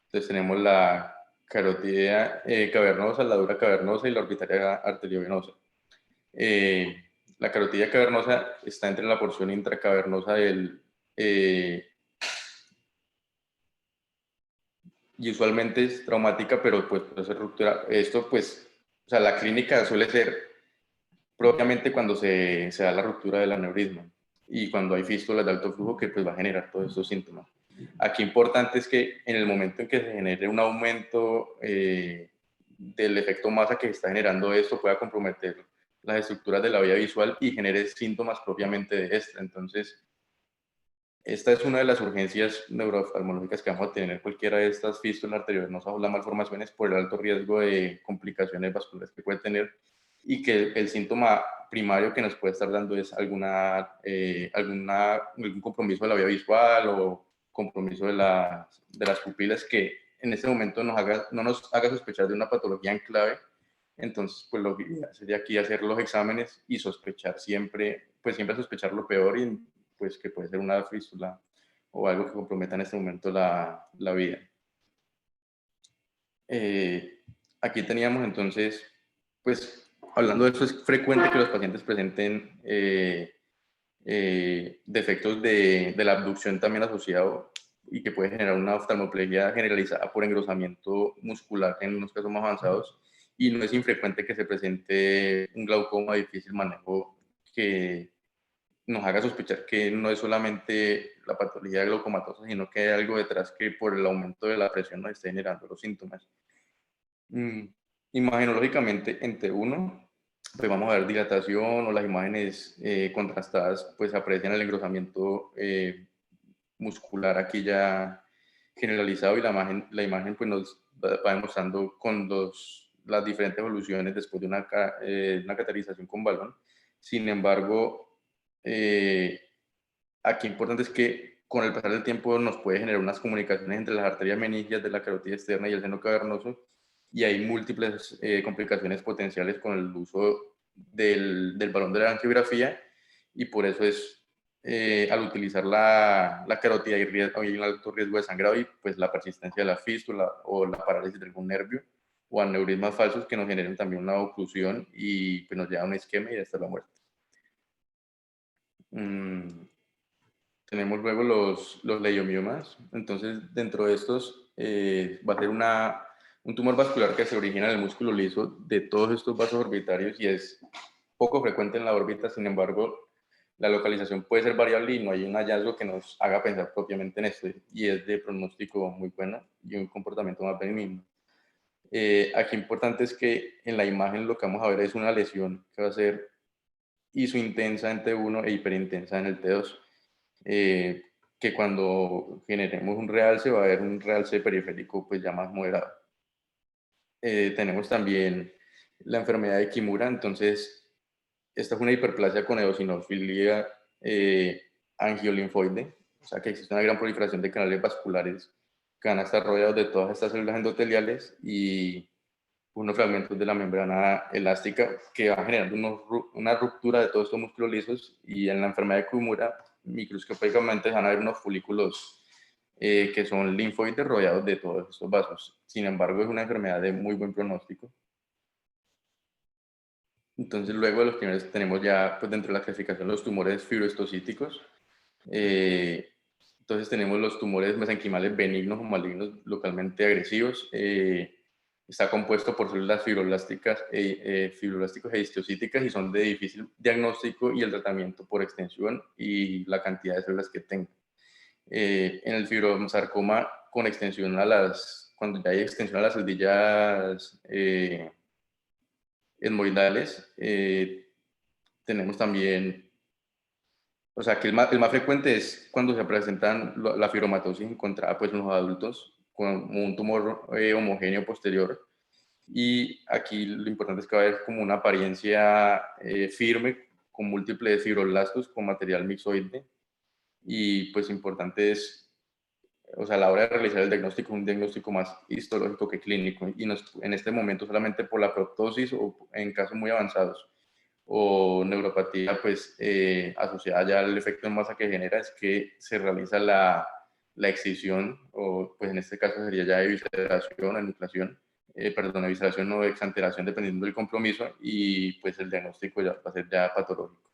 entonces tenemos la carotidia cavernosa, la dura cavernosa y la orbitaria arteriovenosa. La carotidia cavernosa está entre la porción intracavernosa eh, y usualmente es traumática, pero pues puede ser ruptura. Esto pues, o sea, la clínica suele ser propiamente cuando se da la ruptura del aneurisma y cuando hay fístulas de alto flujo que pues va a generar todos estos síntomas. Aquí importante es que en el momento en que se genere un aumento del efecto masa que está generando esto pueda comprometer las estructuras de la vía visual y genere síntomas propiamente de esta. Entonces, esta es una de las urgencias neurooftalmológicas que vamos a tener cualquiera de estas fístulas arteriovenosas o las malformaciones por el alto riesgo de complicaciones vasculares que puede tener y que el síntoma primario que nos puede estar dando es algún compromiso de la vía visual o compromiso de las pupilas que en este momento no nos haga sospechar de una patología en clave. Entonces, pues lo que sería aquí hacer los exámenes y sospechar siempre, pues siempre sospechar lo peor y pues que puede ser una fístula o algo que comprometa en este momento la vida. Aquí teníamos entonces, pues hablando de eso, es frecuente que los pacientes presenten defectos de la abducción también asociado y que puede generar una oftalmoplegia generalizada por engrosamiento muscular en unos casos más avanzados y no es infrecuente que se presente un glaucoma de difícil manejo que nos haga sospechar que no es solamente la patología glaucomatosa, sino que hay algo detrás que por el aumento de la presión nos esté generando los síntomas. Imagenológicamente, en T1, pues vamos a ver dilatación o las imágenes contrastadas, pues aprecian el engrosamiento muscular aquí ya generalizado y la imagen pues nos va demostrando con las diferentes evoluciones después de una cateterización con balón. Sin embargo, aquí importante es que con el pasar del tiempo nos puede generar unas comunicaciones entre las arterias meningias de la carótida externa y el seno cavernoso y hay múltiples complicaciones potenciales con el uso del balón de la angiografía y por eso es al utilizar la carótida hay un alto riesgo de sangrado y pues la persistencia de la fístula o la parálisis de algún nervio o aneurismas falsos que nos generen también una oclusión y pues nos lleva a un isquemia y hasta la muerte. Tenemos luego los leiomiomas. Entonces, dentro de estos va a ser un tumor vascular que se origina en el músculo liso de todos estos vasos orbitarios y es poco frecuente en la órbita. Sin embargo, la localización puede ser variable y no hay un hallazgo que nos haga pensar propiamente en esto y es de pronóstico muy bueno y un comportamiento más benigno. Aquí importante es que en la imagen lo que vamos a ver es una lesión que va a ser isointensa en T1 e hiperintensa en el T2. Que cuando generemos un realce va a haber un realce periférico pues ya más moderado. Tenemos también la enfermedad de Kimura, entonces esta es una hiperplasia con eosinofilia angiolinfoide, o sea que existe una gran proliferación de canales vasculares que van a estar rodeados de todas estas células endoteliales y unos fragmentos de la membrana elástica que van generando una ruptura de todos estos músculos lisos y en la enfermedad de Kimura microscópicamente van a haber unos folículos que son linfoides rodeados de todos estos vasos. Sin embargo, es una enfermedad de muy buen pronóstico. Entonces, luego de los primeros tenemos ya pues, dentro de la clasificación los tumores fibrohistocíticos. Entonces tenemos los tumores mesenquimales benignos o malignos localmente agresivos. Está compuesto por células fibroblásticas e histiocíticas y son de difícil diagnóstico y el tratamiento por extensión y la cantidad de células que tenga. En el fibrosarcoma con extensión cuando ya hay extensión a las celdillas etmoidales, tenemos también, o sea, que el más frecuente es cuando se presentan la fibromatosis encontrada pues, en los adultos con un tumor homogéneo posterior. Y aquí lo importante es que va a haber como una apariencia firme con múltiples fibroblastos con material mixoide. Y pues importante es, o sea, a la hora de realizar el diagnóstico, un diagnóstico más histológico que clínico. Y en este momento solamente por la proptosis o en casos muy avanzados o neuropatía pues asociada ya al efecto en masa que genera es que se realiza la excisión o pues en este caso sería ya evisceración, enucleación, perdón, evisceración o exanteración dependiendo del compromiso y pues el diagnóstico ya va a ser ya patológico.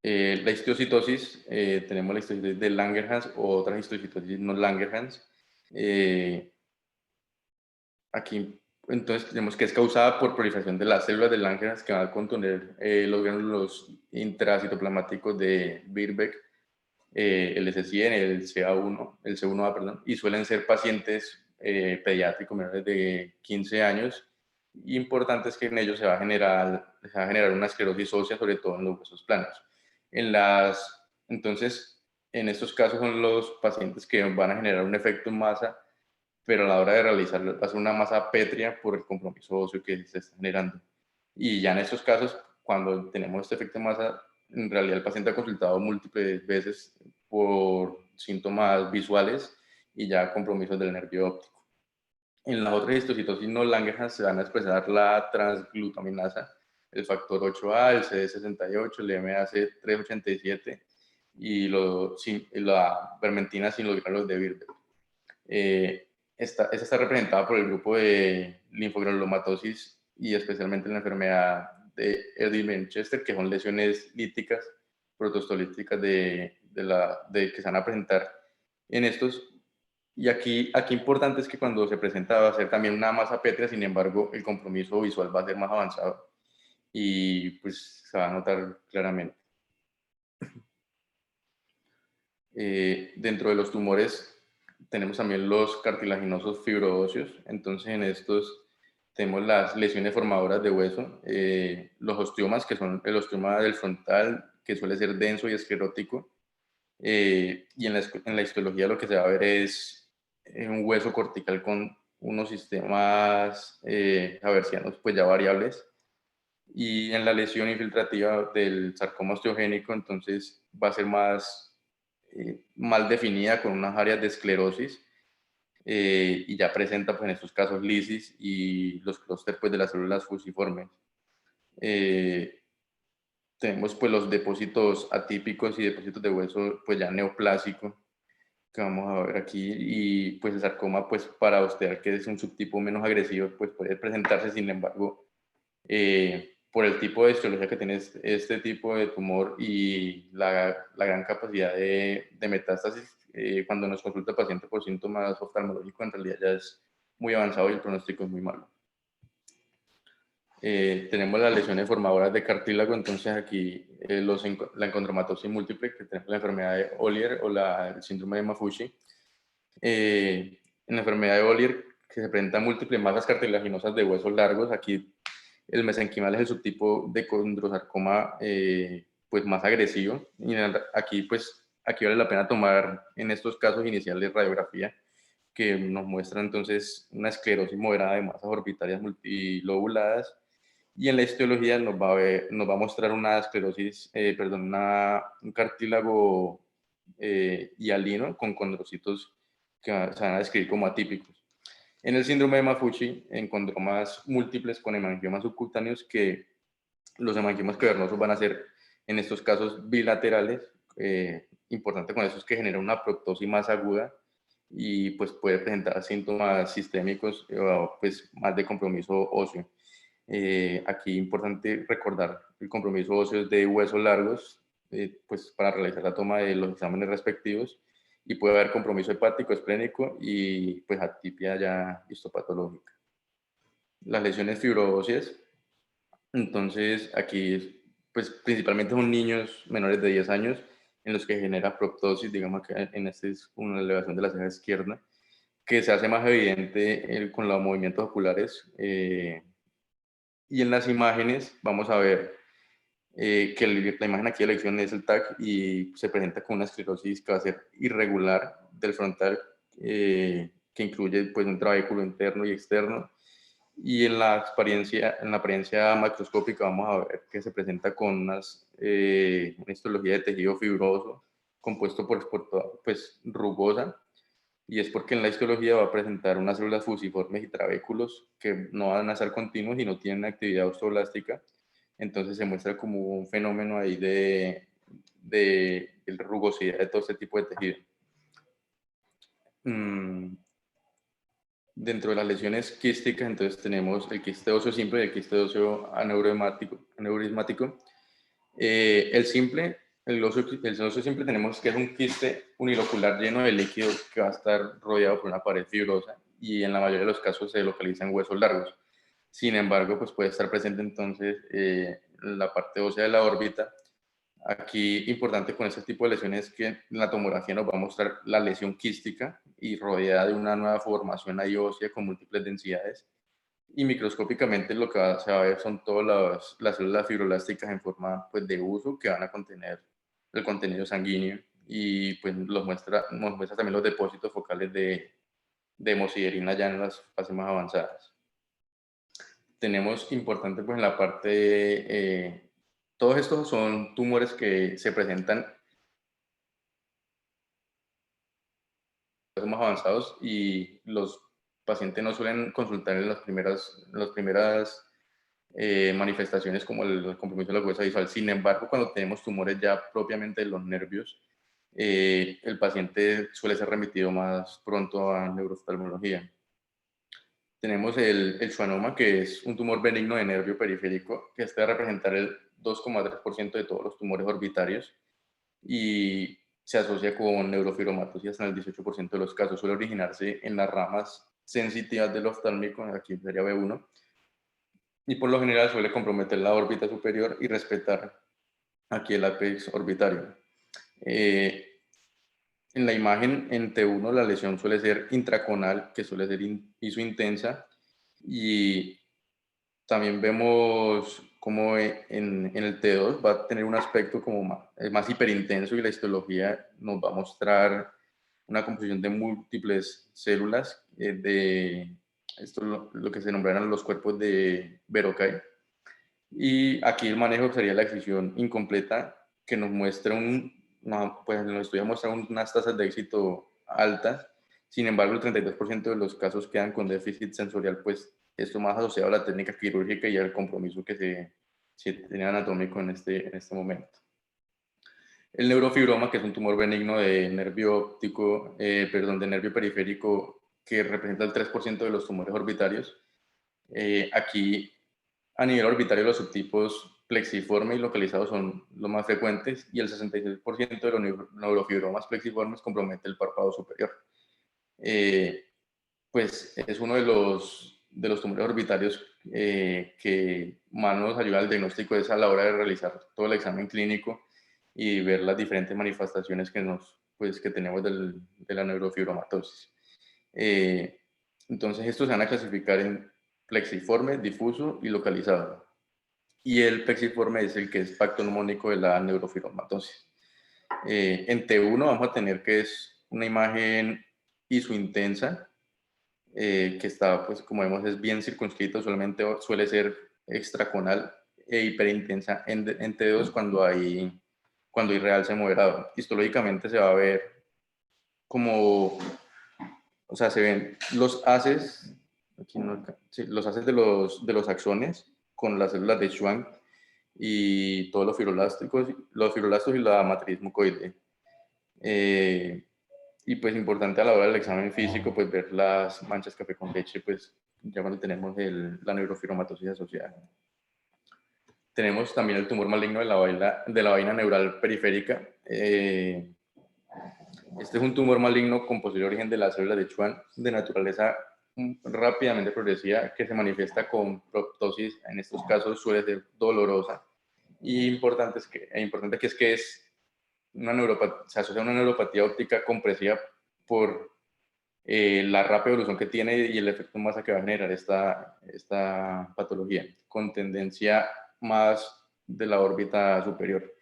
La histocitosis, tenemos la histocitosis de Langerhans o otras histocitosis no Langerhans, Eh, Aquí, entonces, tenemos que es causada por proliferación de las células de Langerhans que van a contener los gránulos intracitoplasmáticos de Birbeck, el S100, el CA1, el C1A, perdón, y suelen ser pacientes pediátricos menores de 15 años. Importante es que en ellos se va a generar una esclerosis ósea, sobre todo en los huesos planos. Entonces, en estos casos son los pacientes que van a generar un efecto en masa, pero a la hora de realizar, va a ser una masa pétrea por el compromiso óseo que se está generando. Y ya en estos casos, cuando tenemos este efecto de masa, en realidad el paciente ha consultado múltiples veces por síntomas visuales y ya compromisos del nervio óptico. En las otras histocitosis no Langerhans se van a expresar la transglutaminasa, el factor 8A, el CD68, el MAC387 y la vermentina sin los granulos de Birbeck. Esta está representada por el grupo de linfogranulomatosis y especialmente en la enfermedad de Erdheim-Chester, que son lesiones líticas, protostolíticas que se van a presentar en estos. Y aquí importante es que cuando se presenta va a ser también una masa pétrea, sin embargo, el compromiso visual va a ser más avanzado y pues se va a notar claramente. Dentro de los tumores tenemos también los cartilaginosos fibroóseos. Entonces, en estos tenemos las lesiones formadoras de hueso, los osteomas, que son el osteoma del frontal, que suele ser denso y esclerótico. Y en la histología lo que se va a ver es un hueso cortical con unos sistemas haversianos pues ya variables. Y en la lesión infiltrativa del sarcoma osteogénico, entonces va a ser más mal definida con unas áreas de esclerosis y ya presenta pues en estos casos lisis y los clústeres pues de las células fusiformes. Eh, Tenemos pues los depósitos atípicos y depósitos de hueso pues ya neoplásico que vamos a ver aquí y pues el sarcoma pues para osteal que es un subtipo menos agresivo pues puede presentarse, sin embargo por el tipo de histología que tiene este tipo de tumor y la gran capacidad de metástasis, cuando nos consulta el paciente por síntomas oftalmológicos, en realidad ya es muy avanzado y el pronóstico es muy malo. Tenemos las lesiones formadoras de cartílago, entonces aquí la encontromatosis múltiple, que tenemos la enfermedad de Ollier o el síndrome de Maffucci. En la enfermedad de Ollier, que se presentan múltiples masas cartilaginosas de huesos largos, aquí el mesenquimal es el subtipo de condrosarcoma pues más agresivo. Y aquí vale la pena tomar en estos casos iniciales radiografía que nos muestra entonces una esclerosis moderada de masas orbitarias multilobuladas. Y en la histología nos va a mostrar una esclerosis, un cartílago hialino con condrocitos que se van a describir como atípicos. En el síndrome de Maffucci, en condromas múltiples con hemangiomas subcutáneos, que los hemangiomas cavernosos van a ser en estos casos bilaterales. Importante con eso es que genera una proptosis más aguda y pues puede presentar síntomas sistémicos pues más de compromiso óseo. Aquí importante recordar el compromiso óseo es de huesos largos, pues para realizar la toma de los exámenes respectivos, y puede haber compromiso hepático, esplénico y pues atipia ya histopatológica. Las lesiones fibroóseas, entonces aquí pues principalmente son niños menores de 10 años en los que genera proptosis, digamos que en este es una elevación de la ceja izquierda, que se hace más evidente con los movimientos oculares. Y en las imágenes vamos a ver que la imagen aquí de la elección es el TAC y se presenta con una esclerosis que va a ser irregular del frontal, que incluye pues un trabéculo interno y externo. Y en la apariencia macroscópica vamos a ver que se presenta con una histología de tejido fibroso compuesto pues rugosa, y es porque en la histología va a presentar unas células fusiformes y trabéculos que no van a ser continuos y no tienen actividad osteoblástica. Entonces se muestra como un fenómeno ahí de rugosidad de todo este tipo de tejido. Dentro de las lesiones quísticas, entonces tenemos el quiste óseo simple y el quiste óseo aneurismático. El simple El óseo simple tenemos que es un quiste unilocular lleno de líquido que va a estar rodeado por una pared fibrosa y en la mayoría de los casos se localiza en huesos largos. Sin embargo, pues puede estar presente entonces la parte ósea de la órbita. Aquí, importante con este tipo de lesiones que la tomografía nos va a mostrar la lesión quística y rodeada de una nueva formación ahí ósea con múltiples densidades. Y microscópicamente lo que se va a ver son todas las células fibroblásticas en forma pues, de uso que van a contener el contenido sanguíneo y pues nos muestra también los depósitos focales de hemosiderina ya en las fases más avanzadas. Tenemos importante pues en la parte, todos estos son tumores que se presentan más avanzados y los pacientes no suelen consultar en las primeras manifestaciones como el compromiso de la huesa visual. Sin embargo, cuando tenemos tumores ya propiamente de los nervios, el paciente suele ser remitido más pronto a neuroftalmología. Tenemos el schwannoma, que es un tumor benigno de nervio periférico, que está a representar el 2,3% de todos los tumores orbitarios y se asocia con neurofibromatosis en el 18% de los casos. Suele originarse en las ramas sensitivas del oftálmico, aquí sería B1, y por lo general suele comprometer la órbita superior y respetar aquí el ápex orbitario. Eh, en la imagen en T1 la lesión suele ser intraconal, que suele ser isointensa, y también vemos como en el T2 va a tener un aspecto como más hiperintenso y la histología nos va a mostrar una composición de múltiples células de esto lo que se nombrarán los cuerpos de Verocay. Y aquí el manejo sería la excisión incompleta que nos muestra pues en los estudios muestra unas tasas de éxito altas. Sin embargo, el 32% de los casos quedan con déficit sensorial, pues esto más asociado a la técnica quirúrgica y al compromiso que se tiene anatómico en este momento. El neurofibroma, que es un tumor benigno de nervio óptico, de nervio periférico, que representa el 3% de los tumores orbitarios. Aquí a nivel orbitario, los subtipos plexiforme y localizados son los más frecuentes y el 66% de los neurofibromas plexiformes compromete el párpado superior. Pues es uno de los tumores orbitarios que más nos ayuda al diagnóstico es a la hora de realizar todo el examen clínico y ver las diferentes manifestaciones que tenemos de la neurofibromatosis. Entonces, estos se van a clasificar en plexiforme, difuso y localizado. Y el plexiforme es el que es pacto mnemónico de la neurofibromatosis. En T1 vamos a tener que es una imagen isointensa, que está, pues como vemos, es bien circunscrito, solamente suele ser extraconal e hiperintensa en T2 cuando hay realce moderado. Histológicamente se va a ver como, o sea, se ven los haces, aquí no, sí, los haces de los axones con las células de Schwann y todos los fibroblastos y la matriz mucoide. Y pues importante a la hora del examen físico, pues ver las manchas café con leche, pues ya cuando tenemos la neurofibromatosis asociada. Tenemos también el tumor maligno de la vaina neural periférica. Este es un tumor maligno con posible origen de las células de Schwann de naturaleza rápidamente progresiva que se manifiesta con proptosis. En estos casos suele ser dolorosa. Y importante que es se asocia a una neuropatía óptica compresiva por la rápida evolución que tiene y el efecto en masa que va a generar esta patología, con tendencia más de la órbita superior.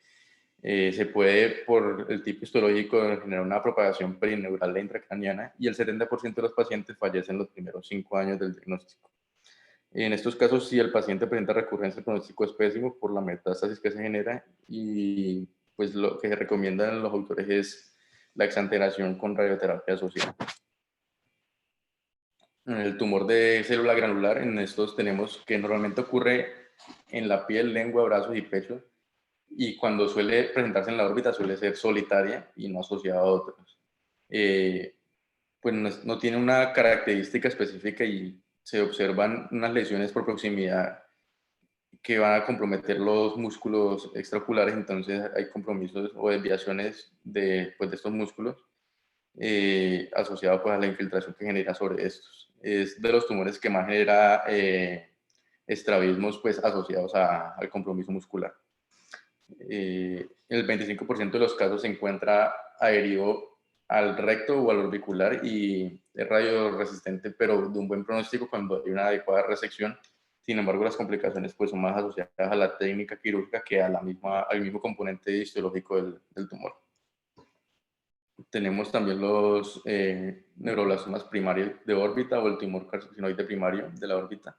Se puede, por el tipo histológico, generar una propagación perineural e intracraniana y el 70% de los pacientes fallecen en los primeros 5 años del diagnóstico. En estos casos, si el paciente presenta recurrencia, el pronóstico es pésimo por la metástasis que se genera y pues lo que se recomiendan los autores es la exanteración con radioterapia asociada. En el tumor de célula granular, en estos tenemos que normalmente ocurre en la piel, lengua, brazos y pecho, y cuando suele presentarse en la órbita suele ser solitaria y no asociada a otros. Pues no tiene una característica específica y se observan unas lesiones por proximidad que van a comprometer los músculos extraoculares, entonces hay compromisos o desviaciones de estos músculos asociado pues, a la infiltración que genera sobre estos. Es de los tumores que más genera estrabismos pues, asociados al compromiso muscular. El 25% de los casos se encuentra adherido al recto o al orbicular y es radioresistente, pero de un buen pronóstico cuando hay una adecuada resección. Sin embargo, las complicaciones pues, son más asociadas a la técnica quirúrgica que al mismo componente histológico del tumor. Tenemos también los neuroblastomas primarios de órbita o el tumor carcinoide primario de la órbita.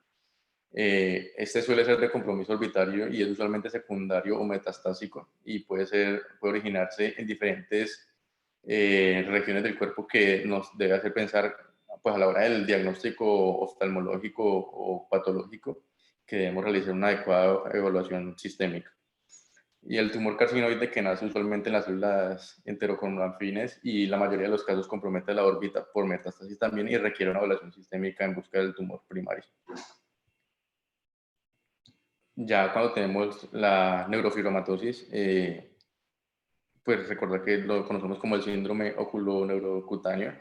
Este suele ser de compromiso orbitario y es usualmente secundario o metastásico y puede originarse en diferentes regiones del cuerpo que nos debe hacer pensar pues, a la hora del diagnóstico oftalmológico o patológico que debemos realizar una adecuada evaluación sistémica. Y el tumor carcinoide que nace usualmente en las células enterocoronafines y la mayoría de los casos compromete la órbita por metástasis también y requiere una evaluación sistémica en busca del tumor primario. Ya cuando tenemos la neurofibromatosis, pues recordar que lo conocemos como el síndrome oculoneurocutáneo,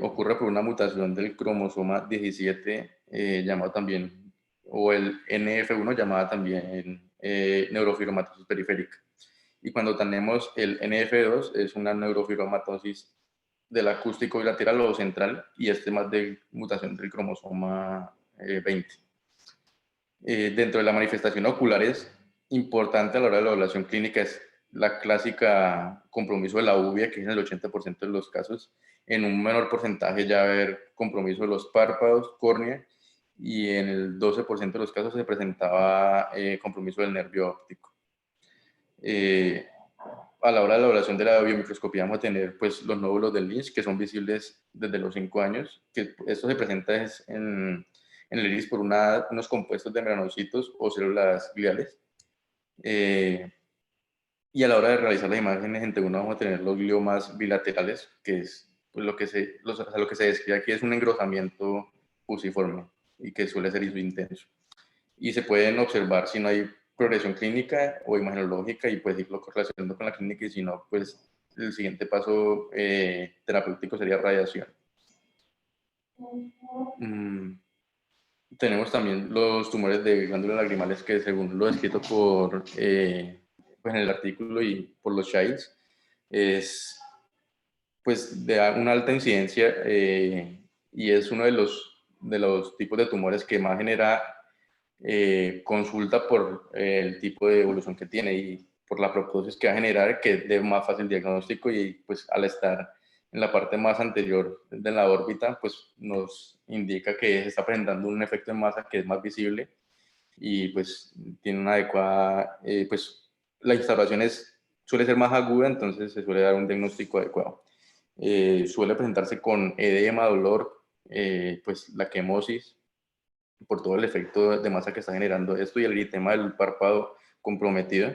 ocurre por una mutación del cromosoma 17, llamado también, o el NF1, llamada también neurofibromatosis periférica. Y cuando tenemos el NF2, es una neurofibromatosis del acústico bilateral o central, y este más de mutación del cromosoma 20. Dentro de la manifestación ocular es importante a la hora de la evaluación clínica es la clásica compromiso de la uvea, que es en el 80% de los casos. En un menor porcentaje ya haber compromiso de los párpados, córnea, y en el 12% de los casos se presentaba compromiso del nervio óptico. A la hora de la evaluación de la biomicroscopía vamos a tener pues, los nódulos de Lynch, que son visibles desde los 5 años, que esto se presenta en el iris por unos compuestos de melanocitos o células gliales. Y a la hora de realizar las imágenes entre uno vamos a tener los gliomas bilaterales, que es pues, lo que se describe aquí es un engrosamiento fusiforme y que suele ser intenso. Y se pueden observar si no hay progresión clínica o imagenológica y pues irlo correlacionando con la clínica y si no, pues el siguiente paso terapéutico sería radiación. Tenemos también los tumores de glándulas lagrimales que según lo descrito pues en el artículo y por los Childs, es pues de una alta incidencia y es uno de los tipos de tumores que más genera consulta por el tipo de evolución que tiene y por la proptosis que va a generar, que es de más fácil diagnóstico y pues al estar en la parte más anterior de la órbita, pues nos indica que se está presentando un efecto en masa que es más visible y pues tiene una adecuada, pues la instauración suele ser más aguda, entonces se suele dar un diagnóstico adecuado. Suele presentarse con edema, dolor, pues la quemosis, por todo el efecto de masa que está generando esto y el eritema del párpado comprometido.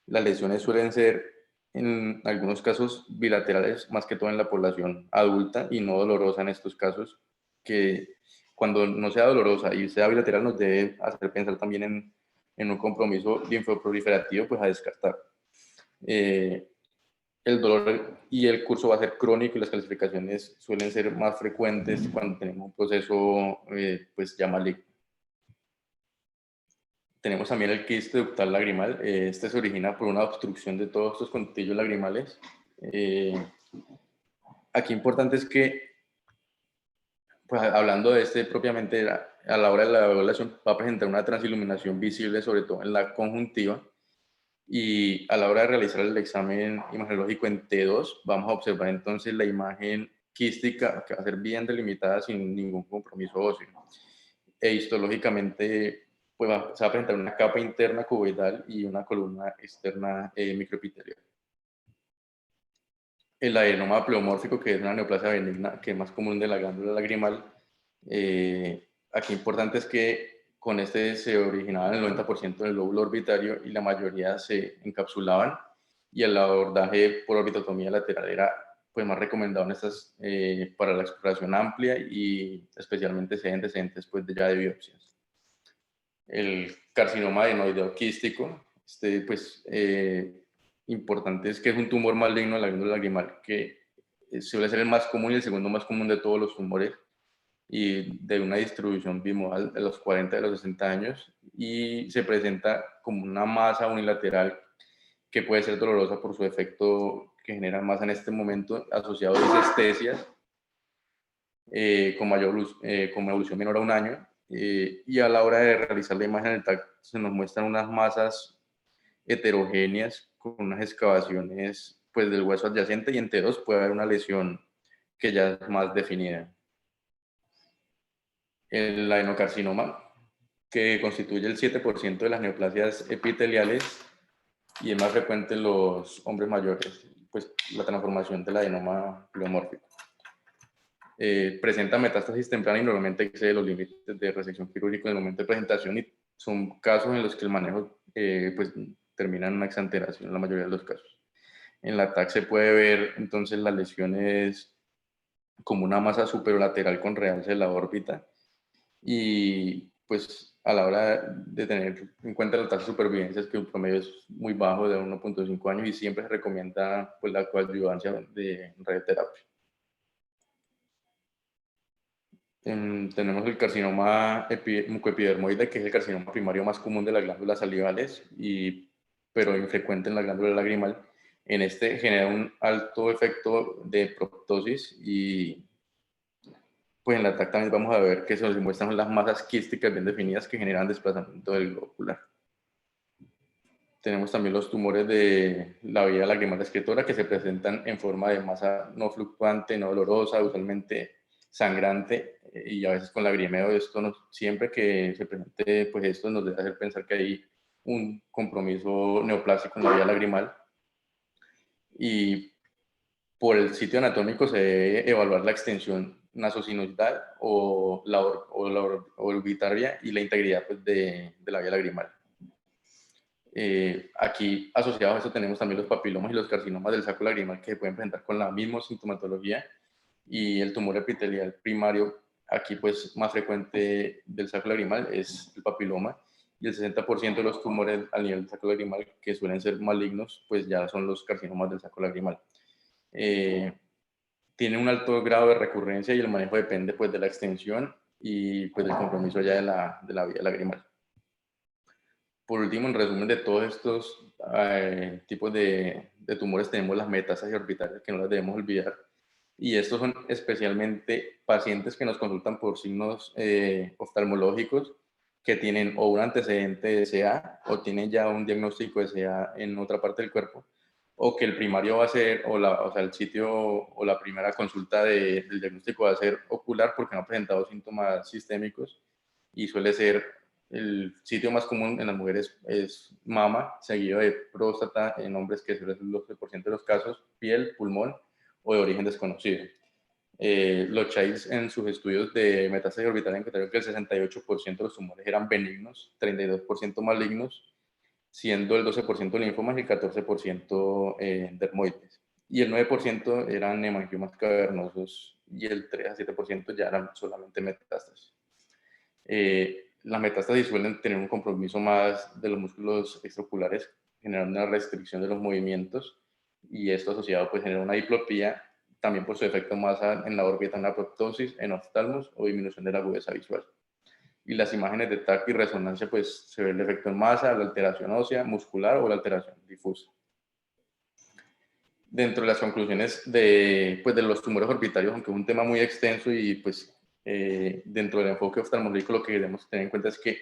Las lesiones suelen ser en algunos casos bilaterales, más que todo en la población adulta y no dolorosa en estos casos, que cuando no sea dolorosa y sea bilateral nos debe hacer pensar también en un compromiso linfoproliferativo, pues a descartar. El dolor y el curso va a ser crónico y las clasificaciones suelen ser más frecuentes cuando tenemos un proceso pues ya maligno. Tenemos también el quiste ductal lagrimal. Este se origina por una obstrucción de todos estos conductillos lagrimales. Aquí importante es que, pues hablando de este propiamente, a la hora de la evaluación va a presentar una transiluminación visible, sobre todo en la conjuntiva. Y a la hora de realizar el examen imagenológico en T2, vamos a observar entonces la imagen quística, que va a ser bien delimitada sin ningún compromiso óseo. E histológicamente pues se va a presentar una capa interna cuboidal y una columna externa microepitelial. El adenoma pleomórfico, que es una neoplasia benigna, que es más común de la glándula lagrimal, aquí importante es que con este se originaba el 90% del lóbulo orbitario y la mayoría se encapsulaban y el abordaje por orbitotomía lateral era pues, más recomendado en estas, para la exploración amplia y especialmente si hay antecedentes pues, ya de biopsias. El carcinoma adenoideo quístico, pues, importante es que es un tumor maligno de la glándula lagrimal, que suele ser el más común y el segundo más común de todos los tumores, y de una distribución bimodal de los 40 y los 60 años, y se presenta como una masa unilateral que puede ser dolorosa por su efecto que genera masa en este momento, asociado a disestesias, con evolución menor a un año, y a la hora de realizar la imagen del TAC se nos muestran unas masas heterogéneas con unas excavaciones pues, del hueso adyacente, y entre dos puede haber una lesión que ya es más definida. El adenocarcinoma, que constituye el 7% de las neoplasias epiteliales y es más frecuente en los hombres mayores, pues la transformación del adenoma pleomórfico. Presenta metástasis temprana y normalmente excede los límites de resección quirúrgica en el momento de presentación, y son casos en los que el manejo pues, termina en una exanteración en la mayoría de los casos. En la TAC se puede ver entonces las lesiones como una masa superolateral con realce de la órbita, y pues a la hora de tener en cuenta la tasa de supervivencia, es que un promedio es muy bajo de 1.5 años, y siempre se recomienda pues la coadyuvancia de radioterapia. Tenemos el carcinoma mucoepidermoide, que es el carcinoma primario más común de las glándulas salivales, pero infrecuente en la glándula lagrimal. En este genera un alto efecto de proptosis, y pues en la TAC también vamos a ver que se nos muestran las masas quísticas bien definidas que generan desplazamiento del globo ocular. Tenemos también los tumores de la vía lagrimal excretora, que se presentan en forma de masa no fluctuante, no dolorosa, usualmente sangrante, y a veces con lagrimeo. Siempre que se presente pues esto, nos debe hacer pensar que hay un compromiso neoplásico en la vía lagrimal, y por el sitio anatómico se debe evaluar la extensión nasosinusital o orbitaria, y la integridad pues, de la vía lagrimal. Aquí asociados a eso tenemos también los papilomas y los carcinomas del saco lagrimal, que se pueden presentar con la misma sintomatología, y el tumor epitelial primario, aquí pues más frecuente del saco lagrimal, es el papiloma, y el 60% de los tumores al nivel del saco lagrimal que suelen ser malignos, pues ya son los carcinomas del saco lagrimal. Tiene un alto grado de recurrencia, y el manejo depende pues de la extensión y pues del compromiso ya de la vía lagrimal. Por último, en resumen de todos estos tipos de tumores, tenemos las metástasis orbitales, que no las debemos olvidar, y estos son especialmente pacientes que nos consultan por signos oftalmológicos, que tienen o un antecedente de CA o tienen ya un diagnóstico de CA en otra parte del cuerpo, o que el primario va a ser, o sea, el sitio o la primera consulta del diagnóstico va a ser ocular, porque no ha presentado síntomas sistémicos, y suele ser el sitio más común en las mujeres es mama, seguido de próstata en hombres, que suele ser el 12% de los casos, piel, pulmón o de origen desconocido. Los Childs en sus estudios de metástasis orbital encontraron que el 68% de los tumores eran benignos, 32% malignos, siendo el 12% linfomas y el 14% dermoides. Y el 9% eran hemangiomas cavernosos, y el 3 a 7% ya eran solamente metástasis. Las metástasis suelen tener un compromiso más de los músculos extraoculares, generando una restricción de los movimientos, y esto asociado pues genera una diplopía, también por su efecto masa en la órbita, una proptosis, en oftalmos o disminución de la agudeza visual. Y las imágenes de TAC y resonancia, pues se ve el efecto en masa, la alteración ósea, muscular o la alteración difusa. Dentro de las conclusiones pues, de los tumores orbitarios, aunque es un tema muy extenso, y pues dentro del enfoque oftalmológico lo que debemos tener en cuenta es que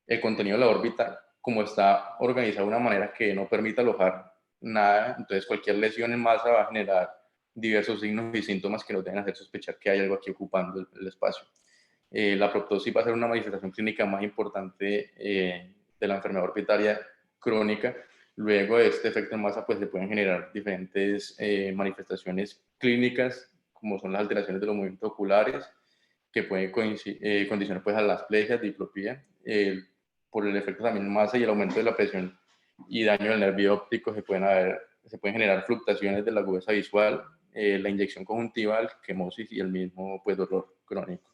el contenido de la órbita, como está organizado de una manera que no permita alojar nada, entonces cualquier lesión en masa va a generar diversos signos y síntomas que nos deben hacer sospechar que hay algo aquí ocupando el espacio. La proptosis va a ser una manifestación clínica más importante de la enfermedad orbitaria crónica. Luego de este efecto en masa, pues se pueden generar diferentes manifestaciones clínicas, como son las alteraciones de los movimientos oculares, que pueden condicionar pues, a las asplegias, diplopía, por el efecto también en masa y el aumento de la presión y daño del nervio óptico. Se pueden generar fluctuaciones de la agudeza visual, la inyección conjuntival, quemosis y el mismo pues, dolor crónico.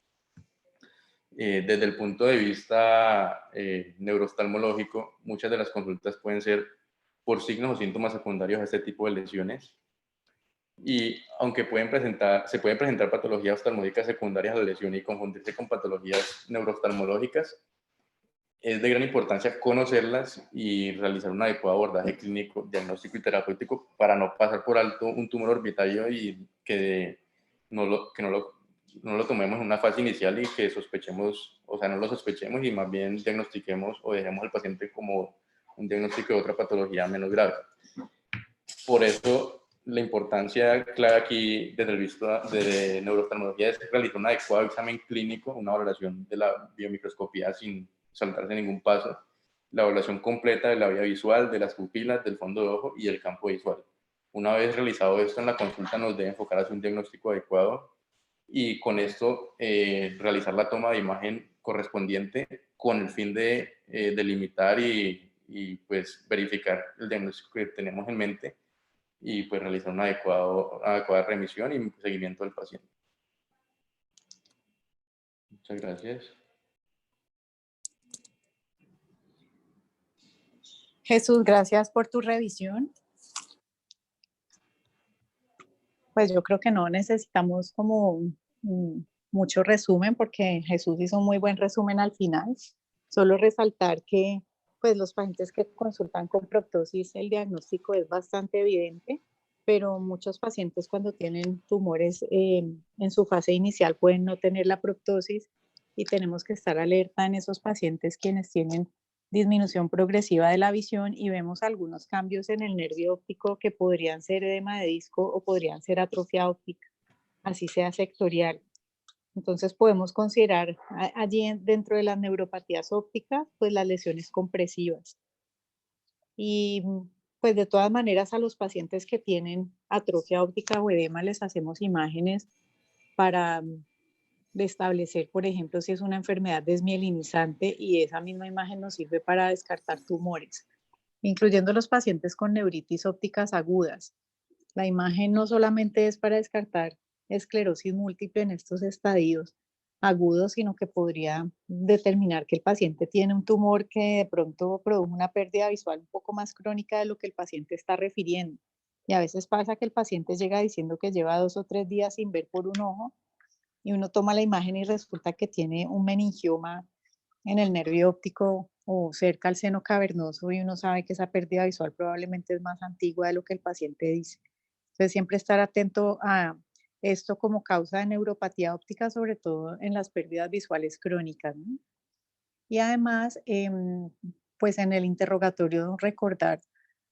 Desde el punto de vista neurooftalmológico, muchas de las consultas pueden ser por signos o síntomas secundarios a este tipo de lesiones. Y aunque se pueden presentar patologías oftalmológicas secundarias a la lesión y confundirse con patologías neurooftalmológicas, es de gran importancia conocerlas y realizar un adecuado abordaje clínico, diagnóstico y terapéutico para no pasar por alto un tumor orbitario y que no lo tomemos en una fase inicial y que sospechemos, o sea, no lo sospechemos y más bien diagnostiquemos o dejemos al paciente como un diagnóstico de otra patología menos grave. Por eso, la importancia clave aquí desde el visto de neurooftalmología es realizar un adecuado examen clínico, una valoración de la biomicroscopía sin saltarse ningún paso, la evaluación completa de la vía visual, de las pupilas, del fondo de ojo y del campo visual. Una vez realizado esto en la consulta, nos debe enfocar hacia un diagnóstico adecuado y con esto realizar la toma de imagen correspondiente con el fin de delimitar y pues verificar el diagnóstico que tenemos en mente y pues realizar una adecuada remisión y seguimiento del paciente. Muchas gracias. Jesús, gracias por tu revisión. Pues yo creo que no necesitamos como mucho resumen porque Jesús hizo un muy buen resumen al final. Solo resaltar que pues los pacientes que consultan con proptosis el diagnóstico es bastante evidente, pero muchos pacientes cuando tienen tumores en su fase inicial pueden no tener la proptosis y tenemos que estar alerta en esos pacientes quienes tienen disminución progresiva de la visión y vemos algunos cambios en el nervio óptico que podrían ser edema de disco o podrían ser atrofia óptica, así sea sectorial. Entonces podemos considerar allí dentro de las neuropatías ópticas, pues las lesiones compresivas. Y pues de todas maneras a los pacientes que tienen atrofia óptica o edema les hacemos imágenes para de establecer, por ejemplo, si es una enfermedad desmielinizante y esa misma imagen nos sirve para descartar tumores, incluyendo los pacientes con neuritis ópticas agudas. La imagen no solamente es para descartar esclerosis múltiple en estos estadios agudos, sino que podría determinar que el paciente tiene un tumor que de pronto produjo una pérdida visual un poco más crónica de lo que el paciente está refiriendo. Y a veces pasa que el paciente llega diciendo que lleva 2 o 3 días sin ver por un ojo y uno toma la imagen y resulta que tiene un meningioma en el nervio óptico o cerca al seno cavernoso y uno sabe que esa pérdida visual probablemente es más antigua de lo que el paciente dice. Entonces siempre estar atento a esto como causa de neuropatía óptica, sobre todo en las pérdidas visuales crónicas, ¿no? Y además, pues en el interrogatorio recordar,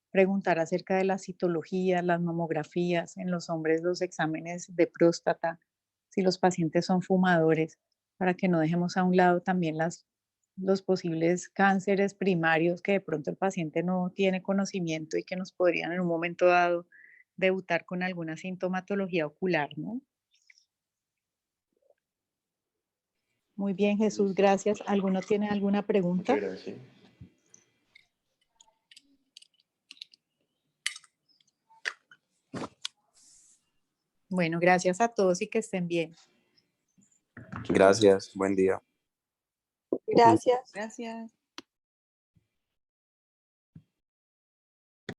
preguntar acerca de la citología, las mamografías, en los hombres los exámenes de próstata, si los pacientes son fumadores, para que no dejemos a un lado también los posibles cánceres primarios que de pronto el paciente no tiene conocimiento y que nos podrían en un momento dado debutar con alguna sintomatología ocular, ¿no? Muy bien, Jesús, gracias. ¿Alguno tiene alguna pregunta? Muchas gracias. Bueno, gracias a todos y que estén bien. Gracias, buen día. Gracias. Gracias.